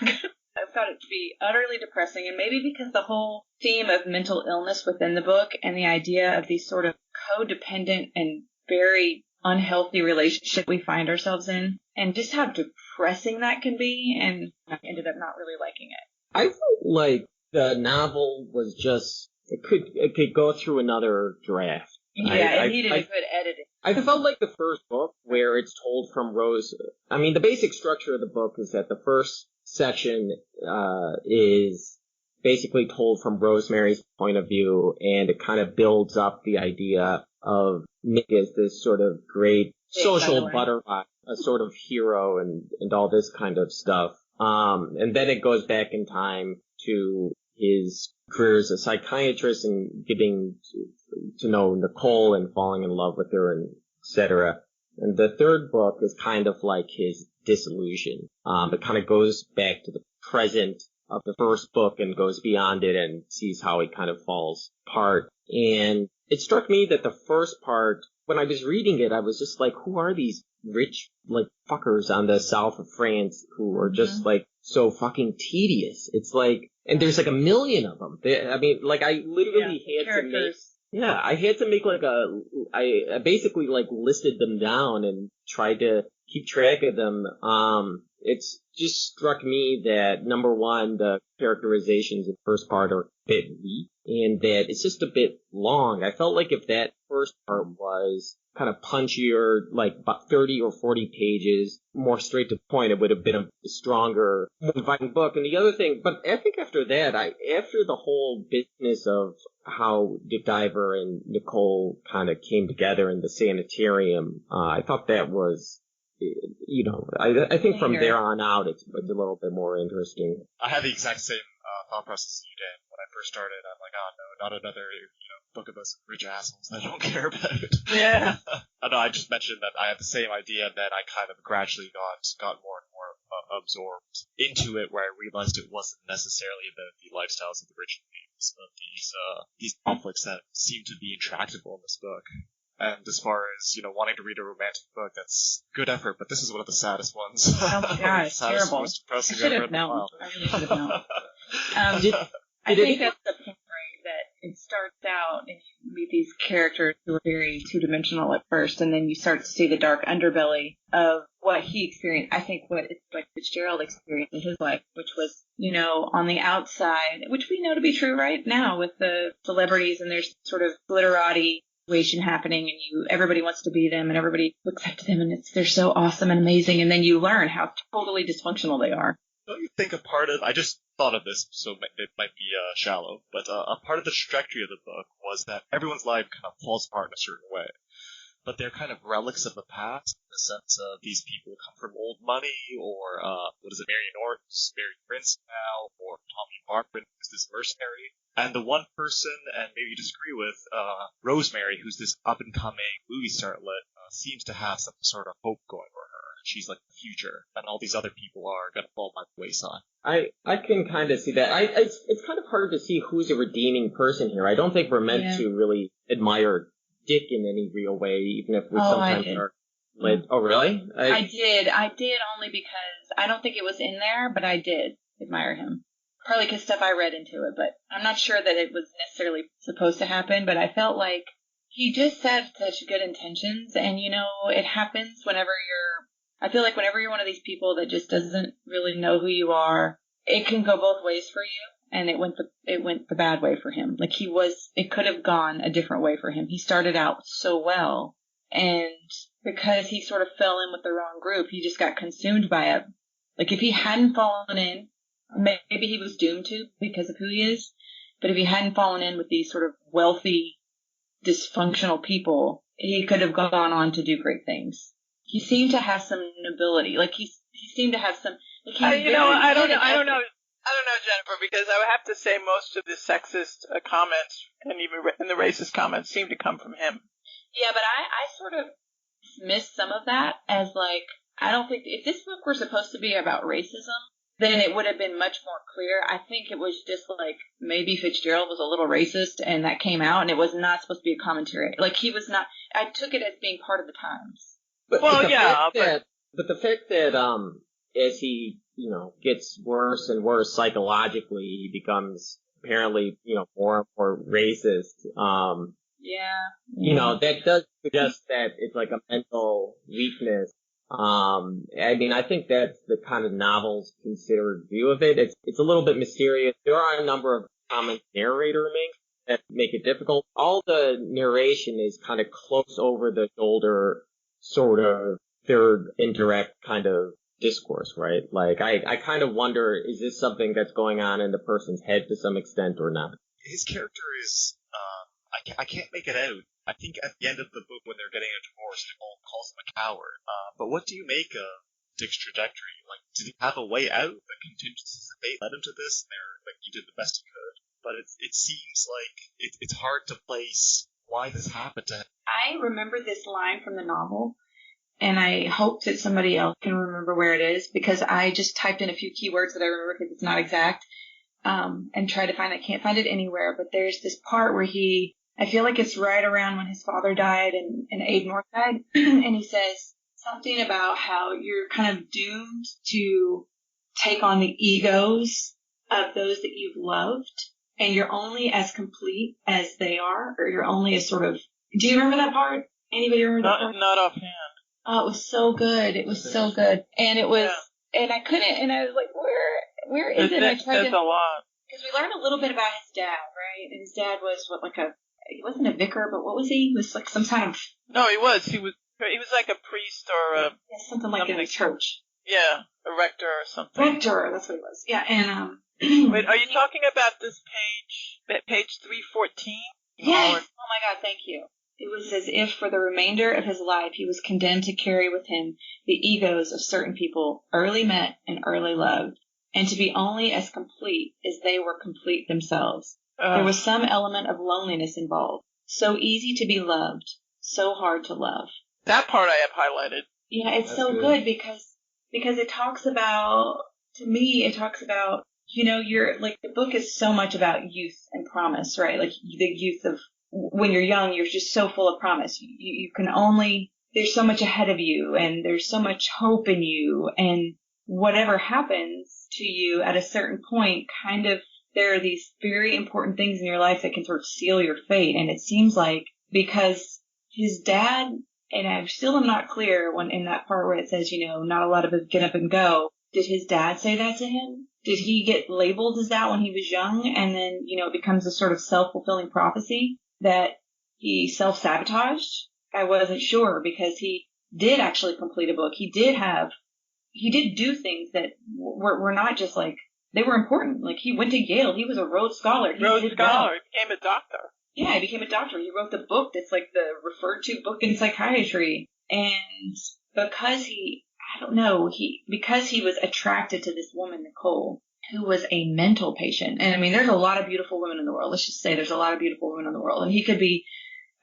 I found it to be utterly depressing, and maybe because the whole theme of mental illness within the book and the idea of these sort of codependent and very unhealthy relationship we find ourselves in, and just how depressing that can be, and I ended up not really liking it. I felt like the novel was just, it could go through another draft. Yeah, it needed a good editing. I felt like the first book, where it's told from the basic structure of the book is that the first section is basically told from Rosemary's point of view, and it kind of builds up the idea of Nick as this sort of great social butterfly, a sort of hero, and all this kind of stuff. And then it goes back in time to his career as a psychiatrist and getting to know Nicole and falling in love with her, and etc. And the third book is kind of like his disillusion. It kind of goes back to the present of the first book and goes beyond it and sees how he kind of falls apart. And it struck me that the first part, when I was reading it, I was just like, who are these rich, fuckers on the south of France who are just, so fucking tedious? It's and there's a million of them. I literally had to make... Yeah, I had to make I basically listed them down and tried to keep track of them. It's just struck me that, number one, the characterizations in the first part are a bit weak, and that it's just a bit long. I felt like if that first part was kind of punchier, about 30 or 40 pages, more straight to the point, it would have been a stronger, more inviting book. And the other thing, but I think after that, after the whole business of how Dick Diver and Nicole kind of came together in the sanitarium, I thought that was, I think from there on out, it's a little bit more interesting. I had the exact same thought process you did when I first started. I'm like, oh no, not another book about some rich assholes that I don't care about. Yeah. I know. I just mentioned that I had the same idea, and then I kind of gradually got more and more absorbed into it, where I realized it wasn't necessarily about the lifestyles of the rich and famous, but these conflicts that seem to be intractable in this book. And as far as, wanting to read a romantic book, that's good effort, but this is one of the saddest ones. Oh my god, it's terrible. Most depressing I should I've have read in a known. while. I really should have known. I think that's the point, right? That it starts out, and you meet these characters who are very two-dimensional at first, and then you start to see the dark underbelly of what he experienced. I think what it's like Fitzgerald experienced in his life, which was, on the outside, which we know to be true right now with the celebrities, and there's sort of glitterati situation happening, and everybody wants to be them, and everybody looks up to them, and they're so awesome and amazing, and then you learn how totally dysfunctional they are. Don't you think a part of, I just thought of this, so it might be shallow, but a part of the trajectory of the book was that everyone's life kind of falls apart in a certain way. But they're kind of relics of the past, in the sense of these people come from old money, or, Mary Norton's Mary Prince now, or Tommy Barkman, who's this mercenary. And the one person, and maybe you disagree with, Rosemary, who's this up-and-coming movie starlet, seems to have some sort of hope going for her. She's like the future, and all these other people are going to fall by the wayside. I can kind of see that. It's kind of hard to see who's a redeeming person here. I don't think we're meant to really admire Dick in any real way, even if we sometimes are. Oh, really? I did only because I don't think it was in there, but I did admire him. Probably because stuff I read into it, but I'm not sure that it was necessarily supposed to happen, but I felt like he just had such good intentions, and it happens I feel like whenever you're one of these people that just doesn't really know who you are, it can go both ways for you, and it went the bad way for him. Like it could have gone a different way for him. He started out so well, and because he sort of fell in with the wrong group, he just got consumed by it. Like if he hadn't fallen in, maybe he was doomed to because of who he is, but if he hadn't fallen in with these sort of wealthy, dysfunctional people, he could have gone on to do great things. He seemed to have some nobility. Like he seemed to have some. Like I don't know, Jennifer, because I would have to say most of the sexist comments and even the racist comments seem to come from him. Yeah, but I sort of missed some of that as like, I don't think if this book were supposed to be about racism, then it would have been much more clear. I think it was just like maybe Fitzgerald was a little racist and that came out, and it was not supposed to be a commentary. Like he was not. I took it as being part of the times. But the fact that as he gets worse and worse psychologically, he becomes apparently more and more racist. That does suggest that it's like a mental weakness. I think that's the kind of novel's considered view of it. It's a little bit mysterious. There are a number of comments narrator makes that make it difficult. All the narration is kind of close over the shoulder, sort of third indirect kind of discourse, right? Like I kind of wonder, is this something that's going on in the person's head to some extent or not? His character is, I can't make it out. I think at the end of the book when they're getting a divorce, Nicole calls him a coward. But what do you make of Dick's trajectory? Like, did he have a way out? The contingencies of fate led him to this, and he did the best he could. But it seems like it's hard to place why this happened to him. I remember this line from the novel, and I hope that somebody else can remember where it is, because I just typed in a few keywords that I remember because it's not exact, and tried to find it. I can't find it anywhere, but there's this part where I feel like it's right around when his father died and Abe North died, and he says something about how you're kind of doomed to take on the egos of those that you've loved, and you're only as complete as they are, or you're only as sort of. Do you remember that part? Anybody remember that part? Not offhand. Oh, it was so good. It was so good. And it was, and I couldn't, and I was like, where is it? I tried to. A lot. Because we learned a little bit about his dad, right? And his dad was he wasn't a vicar, but what was he? He was like some kind of. No, he was. He was like a priest or something like in a church. Yeah, a rector or something. Rector, that's what he was. Yeah, and Wait, are you talking about this page 314? Yes. Oh my God, thank you. It was as if for the remainder of his life he was condemned to carry with him the egos of certain people early met and early loved, and to be only as complete as they were complete themselves. There was some element of loneliness involved. So easy to be loved, so hard to love. That part I have highlighted. Yeah, it's so good because it talks about, to me, you're like, the book is so much about youth and promise, right? Like the youth of when you're young, you're just so full of promise. You can only, there's so much ahead of you, and there's so much hope in you, and whatever happens to you at a certain point kind of there are these very important things in your life that can sort of seal your fate. And it seems like because his dad, and I still am not clear when in that part where it says, not a lot of us get up and go. Did his dad say that to him? Did he get labeled as that when he was young? And then, it becomes a sort of self-fulfilling prophecy that he self-sabotaged? I wasn't sure because he did actually complete a book. He did do things that were not just like, they were important. Like he went to Yale. He was a Rhodes Scholar. He became a doctor. Yeah, he became a doctor. He wrote the book that's like the referred to book in psychiatry. And because because he was attracted to this woman, Nicole, who was a mental patient. And I mean, there's a lot of beautiful women in the world. Let's just say there's a lot of beautiful women in the world. And he could be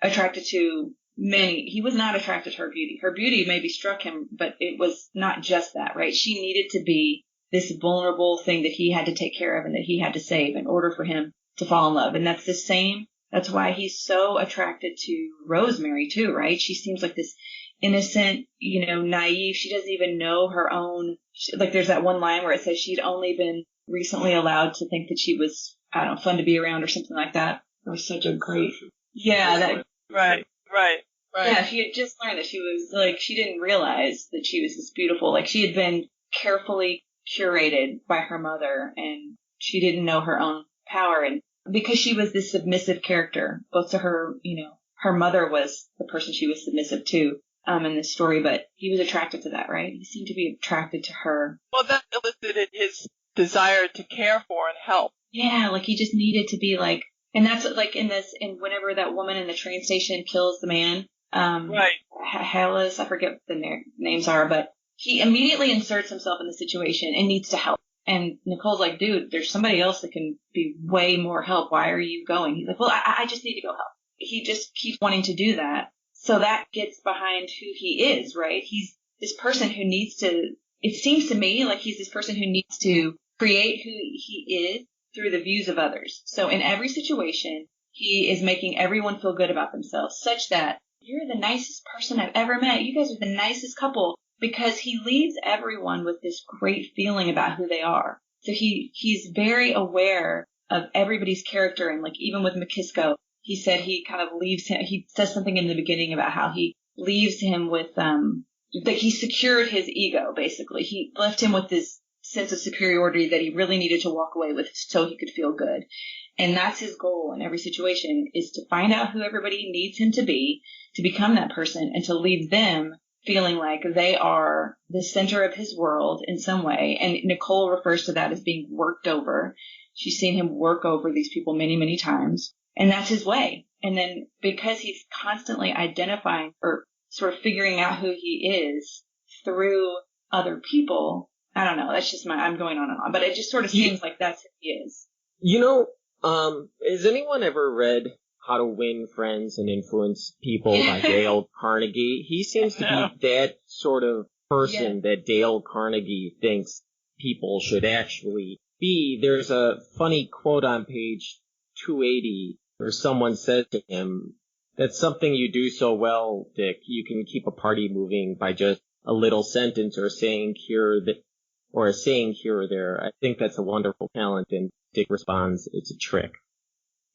attracted to many. He was not attracted to her beauty. Her beauty maybe struck him, but it was not just that, right? She needed to be this vulnerable thing that he had to take care of and that he had to save in order for him to fall in love. And that's why he's so attracted to Rosemary too, right? She seems like this innocent, naive. She doesn't even know her own, like there's that one line where it says she'd only been recently allowed to think that she was, I don't know, fun to be around or something like that. It was such a great, Right. Yeah, she had just learned that she was like, she didn't realize that she was this beautiful, like she had been carefully curated by her mother and she didn't know her own power. And because she was this submissive character, both to her, her mother was the person she was submissive to in this story, but he was attracted to that, right? He seemed to be attracted to her. Well, that elicited his desire to care for and help. Yeah, like he just needed to be like, and that's like in whenever that woman in the train station kills the man, right. Hallis, I forget what the names are, but he immediately inserts himself in the situation and needs to help. And Nicole's like, dude, there's somebody else that can be way more help. Why are you going? He's like, well, I just need to go help. He just keeps wanting to do that. So that gets behind who he is, right? He's this person who needs to, it seems to me like he's this person who needs to create who he is through the views of others. So in every situation, he is making everyone feel good about themselves, such that you're the nicest person I've ever met. You guys are the nicest couple, because he leaves everyone with this great feeling about who they are. So he's very aware of everybody's character. And like even with McKisko, he said he kind of leaves him, he says something in the beginning about how he leaves him with, that he secured his ego, basically. He left him with this sense of superiority that he really needed to walk away with so he could feel good. And that's his goal in every situation, is to find out who everybody needs him to become that person, and to leave them feeling like they are the center of his world in some way. And Nicole refers to that as being worked over. She's seen him work over these people many, many times. And that's his way. And then because he's constantly identifying or sort of figuring out who he is through other people, I don't know, that's just I'm going on and on, but it just sort of seems like that's who he is. Has anyone ever read How to Win Friends and Influence People by Dale Carnegie? He seems to be that sort of person that Dale Carnegie thinks people should actually be. There's a funny quote on page 280 where someone said to him, "That's something you do so well, Dick. You can keep a party moving by just a little sentence or saying here or there. I think that's a wonderful talent." And Dick responds, "It's a trick."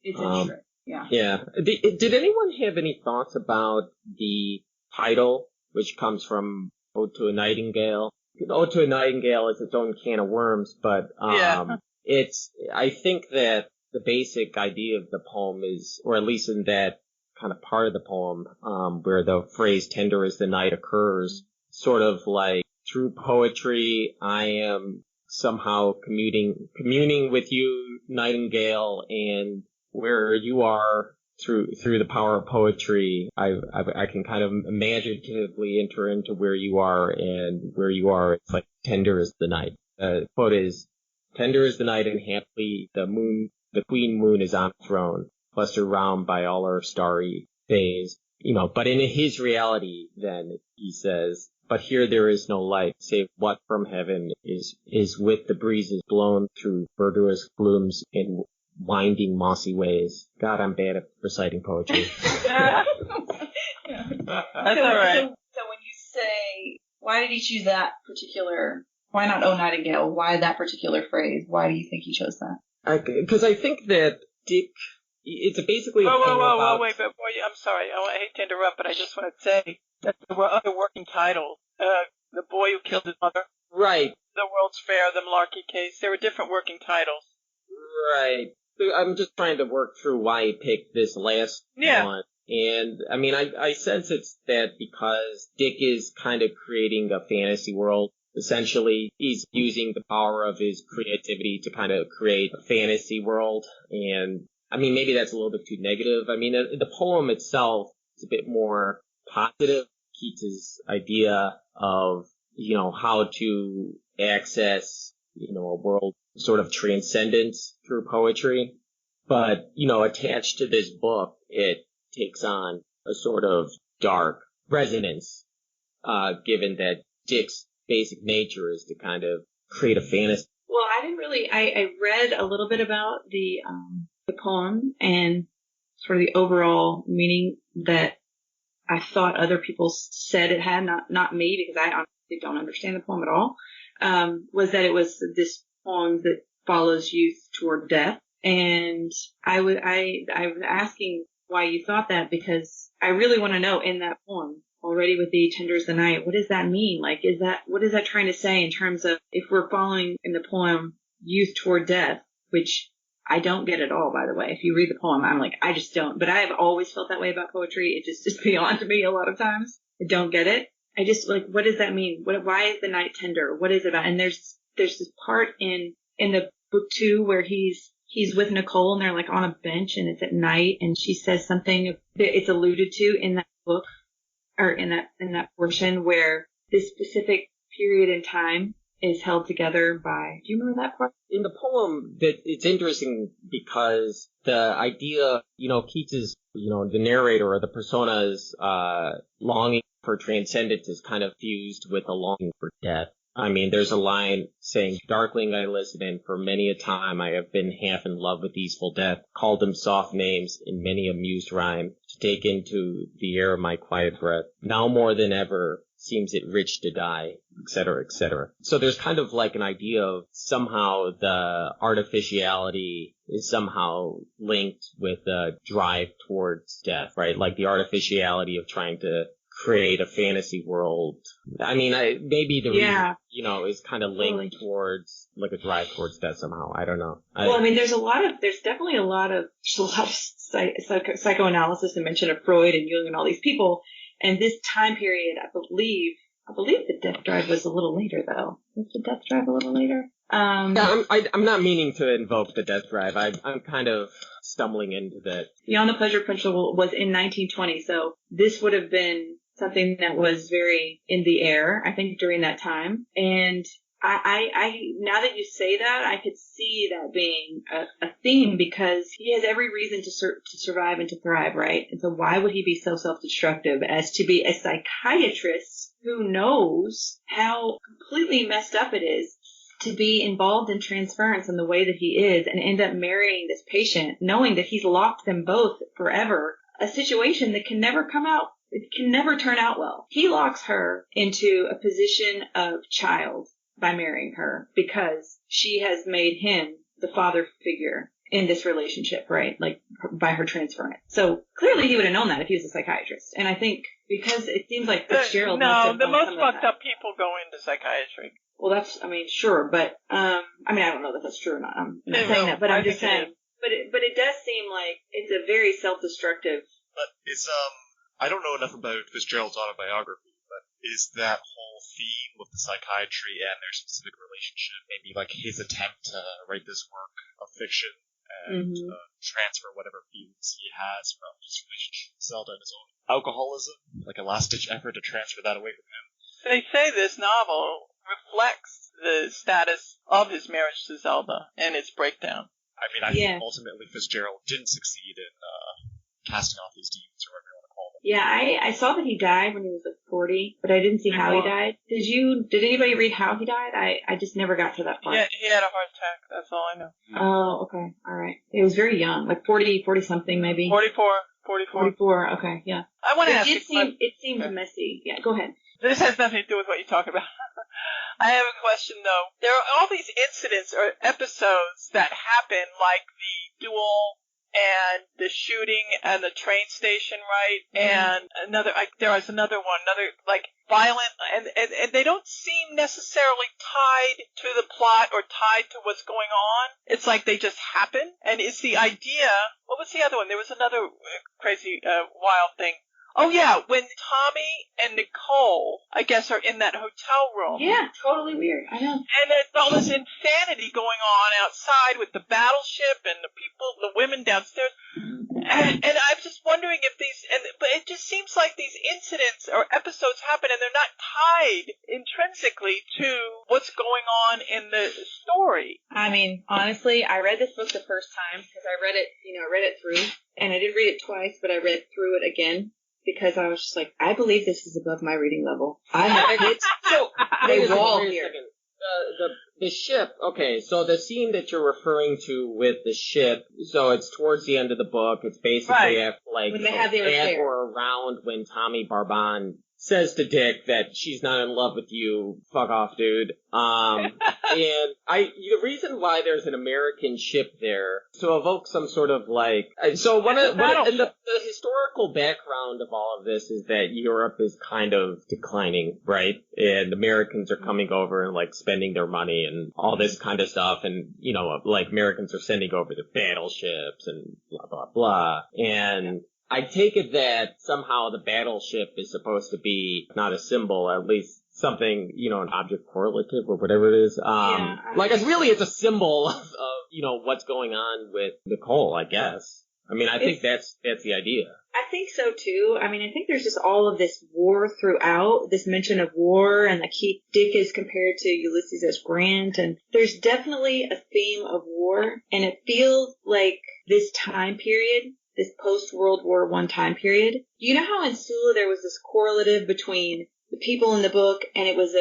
It's a trick. Yeah. Yeah. Did anyone have any thoughts about the title, which comes from Ode to a Nightingale? Ode to a Nightingale is its own can of worms, but I think that the basic idea of the poem is, or at least in that kind of part of the poem, where the phrase "tender as the night" occurs, sort of like through poetry, I am somehow communing with you, Nightingale, and where you are through the power of poetry, I can kind of imaginatively enter into where you are, and where you are, it's like tender as the night. The quote is, "Tender as the night, and happily the queen moon is on the throne, clustered round by all her starry days." But in his reality, then, he says, "But here there is no light, save what from heaven is with the breezes blown through verdurous glooms in winding mossy ways." God, I'm bad at reciting poetry. That's all right. So when you say, why did he choose that particular, why not "O Nightingale"? Why that particular phrase? Why do you think he chose that? Because I think that Dick, it's basically a poem about... Wait, I'm sorry, I hate to interrupt, but I just want to say that there were other working titles. The Boy Who Killed His Mother. Right. The World's Fair, the Malarkey Case. There were different working titles. Right. I'm just trying to work through why he picked this last one. And, I mean, I sense it's that because Dick is kind of creating a fantasy world. Essentially, he's using the power of his creativity to kind of create a fantasy world. And, I mean, maybe that's a little bit too negative. I mean, the poem itself is a bit more positive. Keats's idea of, how to access, a world sort of transcendence through poetry. But, attached to this book, it takes on a sort of dark resonance, given that Dick's basic nature is to kind of create a fantasy. Well, I didn't really, I read a little bit about the poem and sort of the overall meaning that I thought other people said it had, not me, because I honestly don't understand the poem at all, was that it was this poem that follows youth toward death. And I was asking why you thought that, because I really want to know in that poem, already with the tender as the night, what does that mean? Like, what is that trying to say in terms of if we're following in the poem youth toward death, which I don't get at all, by the way. If you read the poem, I'm like, I just don't. But I have always felt that way about poetry. It just is beyond me a lot of times. I don't get it. I just like, what does that mean? Why is the night tender? What is it about? And there's this part in the book too where he's with Nicole and they're like on a bench and it's at night and she says something that it's alluded to in that book or in that portion where this specific period in time is held together by, do you remember that part? In the poem, that it's interesting because the idea, Keats is, the narrator or the persona's longing for transcendence is kind of fused with a longing for death. I mean, there's a line saying, darkling I listen, and for many a time I have been half in love with easeful death, called him soft names in many a mused rhyme, to take into the air my quiet breath. Now more than ever seems it rich to die, etc., etc. So there's kind of like an idea of somehow the artificiality is somehow linked with the drive towards death, right? Like the artificiality of trying to create a fantasy world. I mean, maybe the reason, is kind of linked towards like a drive towards death somehow. I don't know. I mean, there's definitely a lot of psychoanalysis and mention of Freud and Jung and all these people. And this time period, I believe the death drive was a little later though. Was the death drive a little later? I'm not meaning to invoke the death drive. I'm kind of stumbling into that. Beyond the Pleasure Principle was in 1920, so this would have been something that was very in the air, I think, during that time. And I now that you say that, I could see that being a theme because he has every reason to survive and to thrive, right? And so why would he be so self-destructive as to be a psychiatrist who knows how completely messed up it is to be involved in transference in the way that he is and end up marrying this patient, knowing that he's locked them both forever, a situation that can never come out. It can never turn out well. He locks her into a position of child by marrying her because she has made him the father figure in this relationship, right? Like by her transference. So clearly he would have known that if he was a psychiatrist. And I think because it seems like Fitzgerald. No, the most fucked up people go into psychiatry. Well, sure, but I don't know that that's true or not. I'm not saying that, but I'm just saying. But it does seem like it's a very self-destructive. But it's I don't know enough about Fitzgerald's autobiography, but is that whole theme with the psychiatry and their specific relationship maybe like his attempt to write this work of fiction and transfer whatever feelings he has from his relationship with Zelda and his own alcoholism, like a last-ditch effort to transfer that away from him? They say this novel reflects the status of his marriage to Zelda and its breakdown. I mean, I think ultimately Fitzgerald didn't succeed in casting off these demons or whatever you want to call them. Yeah, I saw that he died when he was like 40, but I didn't see how he died. Did anybody read how he died? I just never got to that part. Yeah, he had a heart attack. That's all I know. Oh, okay. All right. He was very young, like 40 something maybe. 44. Okay, yeah. I want to ask you. It seemed messy. Yeah, go ahead. This has nothing to do with what you talk about. I have a question, though. There are all these incidents or episodes that happen, like the duel and the shooting and the train station, right? And there was another one, violent, and they don't seem necessarily tied to the plot or tied to what's going on. It's like they just happen, and it's the idea. What was the other one? There was another crazy, wild thing. Oh yeah, when Tommy and Nicole, I guess, are in that hotel room. Yeah, totally weird. I know. And there's all this insanity going on outside with the battleship and the people, the women downstairs. And I'm just wondering if but it just seems like these incidents or episodes happen and they're not tied intrinsically to what's going on in the story. I mean, honestly, I read this book the first time because I read it through, and I didn't read it twice, but I read through it again. Because I was just like, I believe this is above my reading level. I have hit a wall here. The ship, okay, so the scene that you're referring to with the ship, so it's towards the end of the book. It's basically after, when they have the affair. Or around when Tommy Barbon says to Dick that she's not in love with you. Fuck off, dude. And the reason why there's an American ship there to evoke some sort of the historical background of all of this is that Europe is kind of declining, right? And Americans are coming over and spending their money and all this kind of stuff, and Americans are sending over their battleships and blah blah blah, and I take it that somehow the battleship is supposed to be not a symbol, at least something, an object correlative or whatever it is. It's a symbol of what's going on with Nicole, I guess. I mean, I think that's the idea. I think so too. I mean, I think there's just all of this war throughout, this mention of war, and Dick is compared to Ulysses S. Grant, and there's definitely a theme of war, and it feels like this time period, this post-World War I time period. You know how in Sula there was this correlative between the people in the book, and it was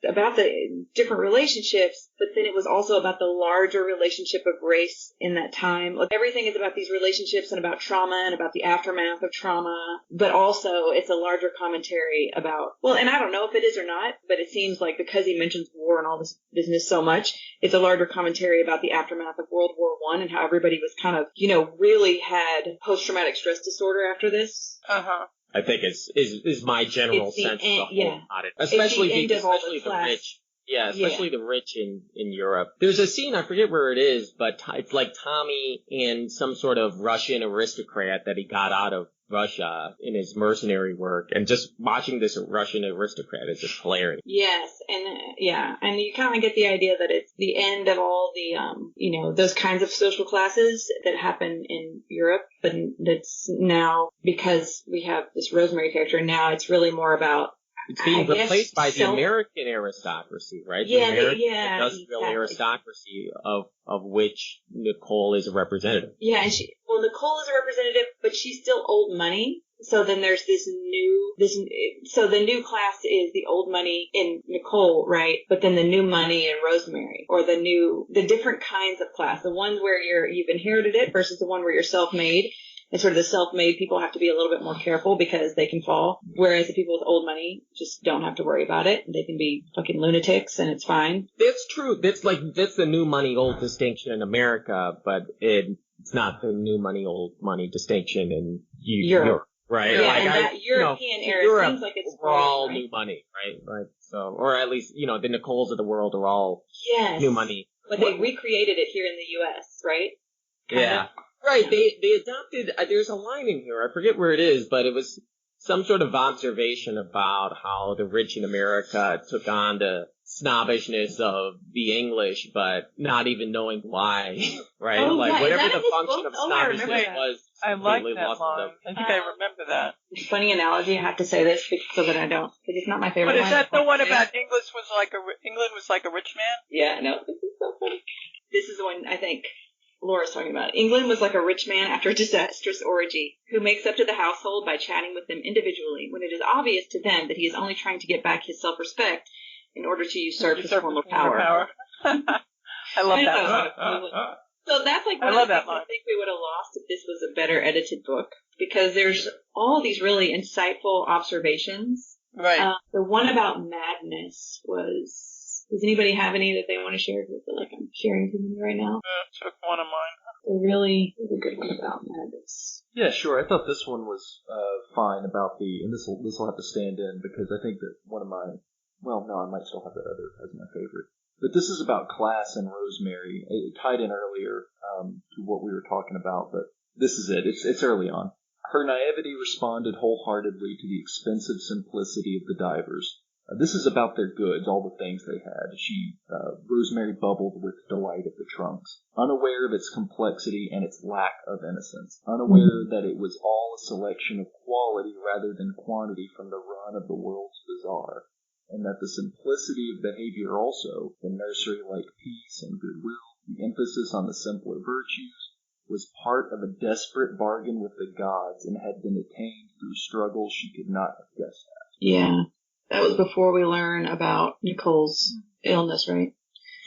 about the different relationships, but then it was also about the larger relationship of race in that time. Everything is about these relationships and about trauma and about the aftermath of trauma, but also it's a larger commentary about, and I don't know if it is or not, but it seems like because he mentions war and all this business so much, it's a larger commentary about the aftermath of World War I and how everybody was kind of, really had post-traumatic stress disorder after this. Uh-huh. I think is my general sense of it. Especially the rich. Yeah, especially the rich in Europe. There's a scene, I forget where it is, but it's like Tommy and some sort of Russian aristocrat that he got out of Russia in his mercenary work, and just watching this Russian aristocrat is just hilarious. Yes, and you kind of get the idea that it's the end of all the, those kinds of social classes that happen in Europe, but that's now, because we have this Rosemary character, now it's really more about, it's being replaced by the American aristocracy, right? The industrial aristocracy of which Nicole is a representative. Yeah, and Nicole is a representative, but she's still old money. So then there's so the new class is the old money in Nicole, right? But then the new money in Rosemary, or the different kinds of class, the ones where you've inherited it versus the one where you're self-made. And sort of the self-made people have to be a little bit more careful because they can fall. Whereas the people with old money just don't have to worry about it. They can be fucking lunatics and it's fine. That's true. That's the new money, old distinction in America, but it's not the new money, old money distinction in Europe. Right? Yeah, and that European era seems like it's all new money, right? So, or at least, the Nicoles of the world are all new money. But they recreated it here in the U.S., right? Kind of. Right, they adopted, there's a line in here, I forget where it is, but it was some sort of observation about how the rich in America took on the snobbishness of the English, but not even knowing why, right? Oh, whatever the function of snobbishness was. I like that line. I think I remember that. Funny analogy, I have to say this so that I don't, because it's not my favorite line. But is that the one about England was like a rich man? Yeah, no, this is so funny. This is the one, I think, Laura's talking about. England was like a rich man after a disastrous orgy, who makes up to the household by chatting with them individually, when it is obvious to them that he is only trying to get back his self-respect in order to usurp his former power. I love that one. So that's like one of the things I think we would have lost if this was a better edited book, because there's all these really insightful observations Right. The one about madness does anybody have any that they want to share? I feel like I'm sharing too many right now. Took one of mine. A really good one about madness. Yeah, sure. I thought this one was fine about and this will have to stand in because I think that one of my, well, no, I might still have that other as my favorite. But this is about class and Rosemary. It tied in earlier to what we were talking about, but this is it. It's early on. Her naivety responded wholeheartedly to the expensive simplicity of the divers. This is about their goods, all the things they had. Rosemary bubbled with delight at the trunks, unaware of its complexity and its lack of innocence, unaware that it was all a selection of quality rather than quantity from the run of the world's bazaar, and that the simplicity of behavior also, the nursery-like peace and goodwill, the emphasis on the simpler virtues, was part of a desperate bargain with the gods and had been attained through struggles she could not have guessed at. Yeah. That was before we learn about Nicole's illness, right?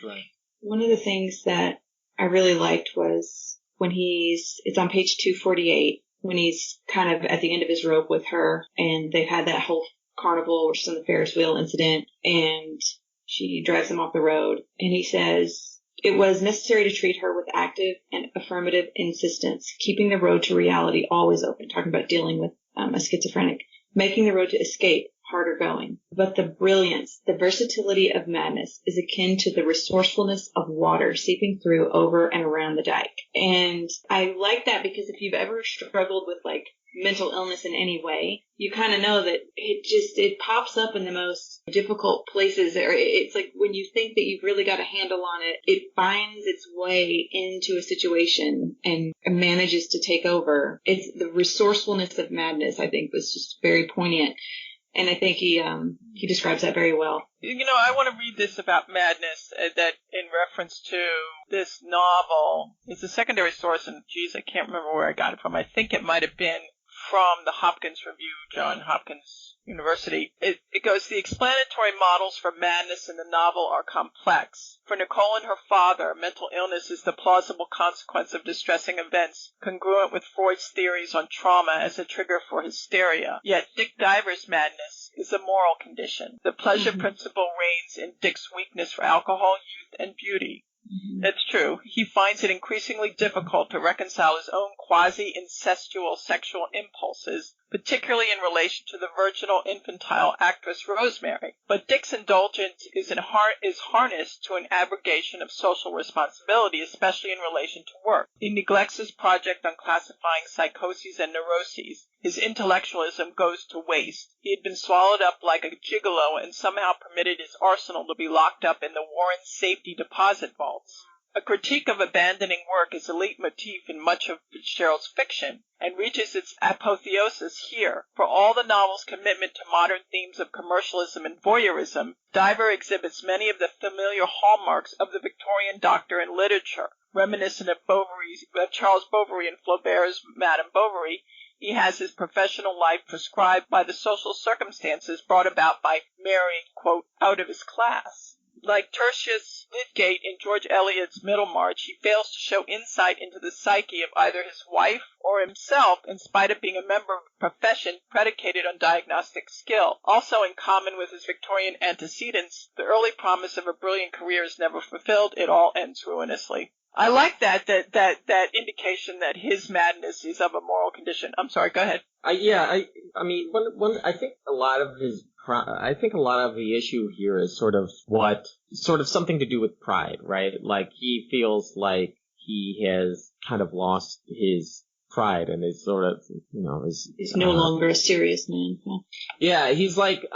That's right. One of the things that I really liked was when it's on page 248, when he's kind of at the end of his rope with her, and they've had that whole carnival, which is on the Ferris wheel incident, and she drives him off the road, and he says, "It was necessary to treat her with active and affirmative insistence, keeping the road to reality always open," talking about dealing with a schizophrenic, "making the road to escape harder going. But the brilliance, the versatility of madness is akin to the resourcefulness of water seeping through over and around the dike." And I like that because if you've ever struggled with like mental illness in any way, you kind of know that it pops up in the most difficult places. Or it's like when you think that you've really got a handle on it, it finds its way into a situation and manages to take over. It's the resourcefulness of madness, I think, was just very poignant. And I think he describes that very well. You know, I want to read this about madness that in reference to this novel. It's a secondary source, and geez, I can't remember where I got it from. I think it might have been from the Hopkins Review, John Hopkins University. It goes, "The explanatory models for madness in the novel are complex. For Nicole and her father, mental illness is the plausible consequence of distressing events, congruent with Freud's theories on trauma as a trigger for hysteria. Yet Dick Diver's madness is a moral condition. The pleasure principle reigns in Dick's weakness for alcohol, youth, and beauty." That's true. He finds it increasingly difficult to reconcile his own quasi-incestual sexual impulses, particularly in relation to the virginal infantile actress Rosemary. But Dick's indulgence is harnessed to an abrogation of social responsibility, especially in relation to work. He neglects his project on classifying psychoses and neuroses. His intellectualism goes to waste. He had been swallowed up like a gigolo and somehow permitted his arsenal to be locked up in the Warren safety deposit vaults. A critique of abandoning work is a leitmotif in much of Fitzgerald's fiction, and reaches its apotheosis here. For all the novel's commitment to modern themes of commercialism and voyeurism, Diver exhibits many of the familiar hallmarks of the Victorian doctor in literature. Reminiscent of Charles Bovary and Flaubert's Madame Bovary, he has his professional life prescribed by the social circumstances brought about by marrying, quote, out of his class. Like Tertius Lydgate in George Eliot's Middlemarch, he fails to show insight into the psyche of either his wife or himself, in spite of being a member of a profession predicated on diagnostic skill. Also, in common with his Victorian antecedents, the early promise of a brilliant career is never fulfilled. It all ends ruinously. I like that indication that his madness is of a moral condition. I'm sorry, go ahead. I mean, I think a lot of the issue here is sort of something to do with pride, right? Like, he feels like he has kind of lost his pride and is sort of, he's no longer a serious man. Yeah, he's like,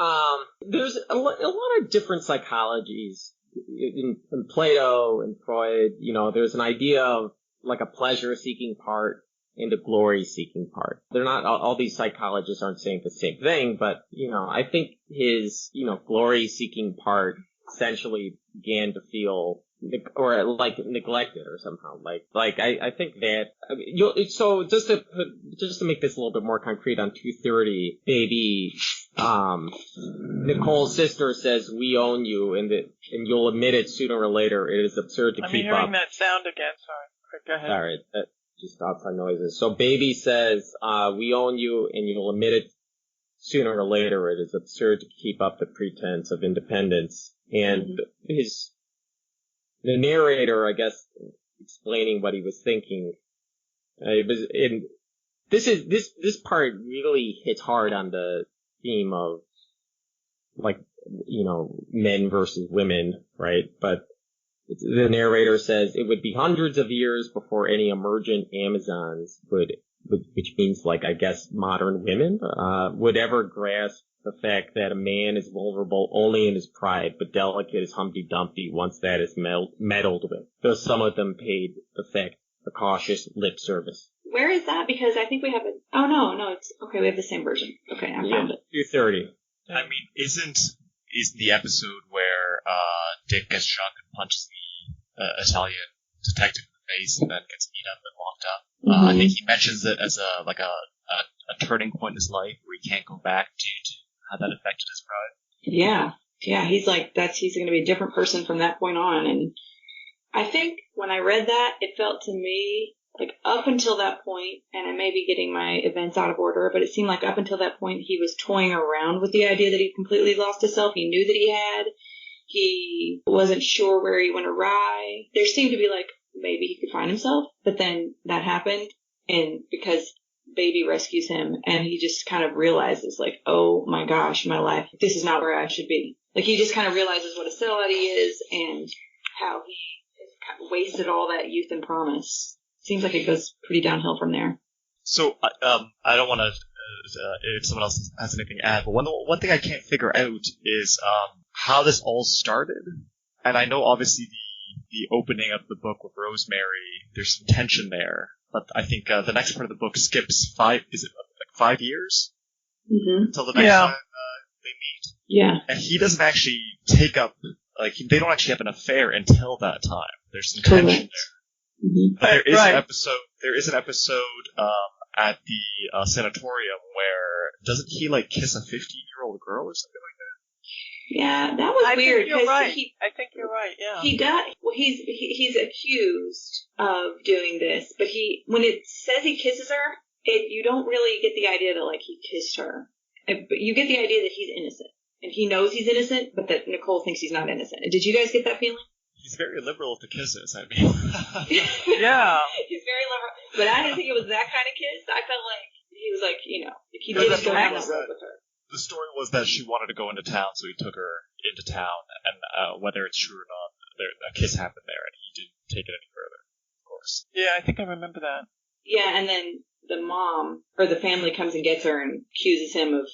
there's a lot of different psychologies. In Plato and Freud, there's an idea of like a pleasure-seeking part and a glory-seeking part. They're not, all these psychologists aren't saying the same thing, but, I think his, glory-seeking part essentially began to feel, or like neglected or somehow. I think that, so just to make this a little bit more concrete, on 230, baby, Nicole's sister says, "We own you, and you'll admit it sooner or later. It is absurd to keep up." I'm hearing that sound again. Sorry. Go ahead. All right. Just outside noises. So baby says, "We own you, and you'll admit it sooner or later it is absurd to keep up the pretense of independence. And the narrator, I guess, explaining what he was thinking, this part really hits hard on the theme of, like, men versus women, right? But the narrator says it would be hundreds of years before any emergent Amazons which means, like, I guess modern women, would ever grasp the fact that a man is vulnerable only in his pride, but delicate as Humpty Dumpty once that is meddled with. Though some of them paid the fact a cautious lip service. Where is that? Because I think we have it's okay, we have the same version. Okay, I found it. 230. I mean, isn't the episode where Dick gets drunk and punches the Italian detective in the face and then gets beat up and locked up? I think he mentions it as a turning point in his life where he can't go back due to how that affected his pride. Yeah, he's like, he's going to be a different person from that point on. And I think when I read that, it felt to me like up until that point, and I may be getting my events out of order, but it seemed like up until that point he was toying around with the idea that he completely lost himself. He knew that he had. He wasn't sure where he went awry. There seemed to be like maybe he could find himself, but then that happened, and because Baby rescues him, and he just kind of realizes, like, oh my gosh, my life, this is not where I should be. Like, he just kind of realizes what a sellout he is and how he has kind of wasted all that youth and promise. Seems like it goes pretty downhill from there. So, I don't want to, if someone else has anything to add, but one thing I can't figure out is how this all started. And I know, obviously, the opening of the book with Rosemary, there's some tension there. But I think the next part of the book skips 5 years? Until the next time they meet. Yeah. And he doesn't actually take up, like, they don't actually have an affair until that time. There's some tension there. But there is an episode at the sanatorium where, doesn't he, like, kiss a 15-year-old girl or something like that? Yeah, that was weird. Think you're right. I think you're right, yeah. He's accused of doing this, but when it says he kisses her, you don't really get the idea that, like, he kissed her. But you get the idea that he's innocent. And he knows he's innocent, but that Nicole thinks he's not innocent. Did you guys get that feeling? He's very liberal with the kisses, I mean. Yeah. He's very liberal. But I didn't think it was that kind of kiss. I felt like he was like, he didn't go down that road with her. The story was that she wanted to go into town, so he took her into town, and whether it's true or not, a kiss happened there, and he didn't take it any further, of course. Yeah, I think I remember that. Yeah, and then the mom, or the family, comes and gets her and accuses him of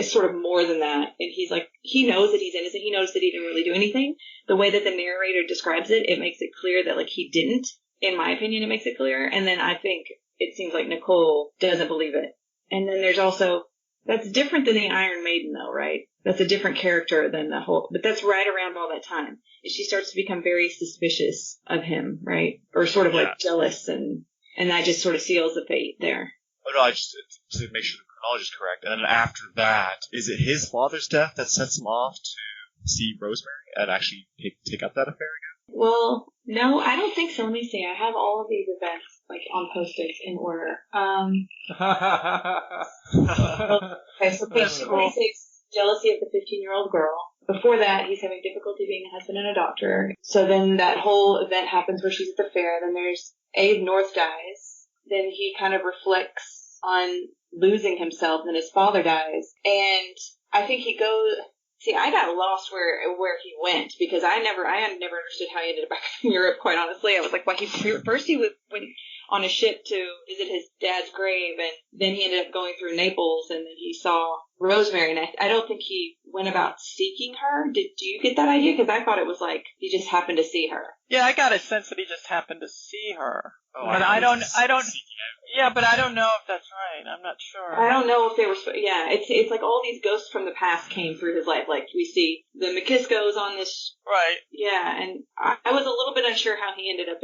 sort of more than that, and he's like, he knows that he's innocent, he knows that he didn't really do anything. The way that the narrator describes it, it makes it clear that, like, he didn't. In my opinion, it makes it clear, and then I think it seems like Nicole doesn't believe it. And then there's also... That's different than the Iron Maiden, though, right? That's a different character than the whole... But that's right around all that time. And she starts to become very suspicious of him, right? Or sort of, like, jealous, and that just sort of seals the fate there. Oh, no, I just... To make sure the chronology is correct. And then after that, is it his father's death that sets him off to see Rosemary and actually take up that affair again? Well, no, I don't think so. Let me see. I have all of these events, like, on Post-its in order. Okay, so page 26, jealousy of the 15-year-old girl. Before that, he's having difficulty being a husband and a doctor. So then that whole event happens where she's at the fair. Then there's Abe North dies. Then he kind of reflects on losing himself. Then his father dies. And I think he goes... See, I got lost where he went, because I had never understood how he ended up back in Europe, quite honestly. I was like, first he went on a ship to visit his dad's grave, and then he ended up going through Naples, and then he saw Rosemary, and I don't think he went about seeking her. Do you get that idea? Because I thought it was like he just happened to see her. Yeah, I got a sense that he just happened to see her. Oh, but I don't. Yeah, but I don't know if that's right. I'm not sure. I don't know if they were. Yeah, it's like all these ghosts from the past came through his life. Like we see the McKiskos on this. Right. Yeah, and I was a little bit unsure how he ended up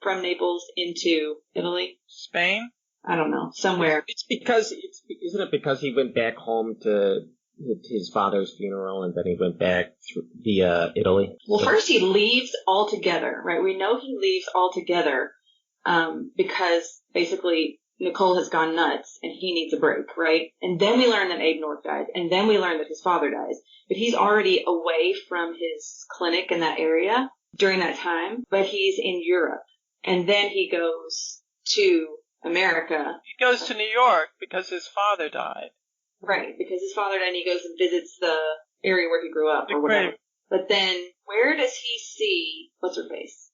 from Naples into Italy. Spain? I don't know. Somewhere. Isn't it because he went back home to his father's funeral, and then he went back via Italy? Well, first he leaves altogether, right? We know he leaves altogether because basically Nicole has gone nuts and he needs a break, right? And then we learn that Abe North dies, and then we learn that his father dies. But he's already away from his clinic in that area during that time, but he's in Europe. And then he goes to America. He goes to New York because his father died. Right, because his father died, and he goes and visits the area where he grew up or whatever. But then, where does he see, what's her face?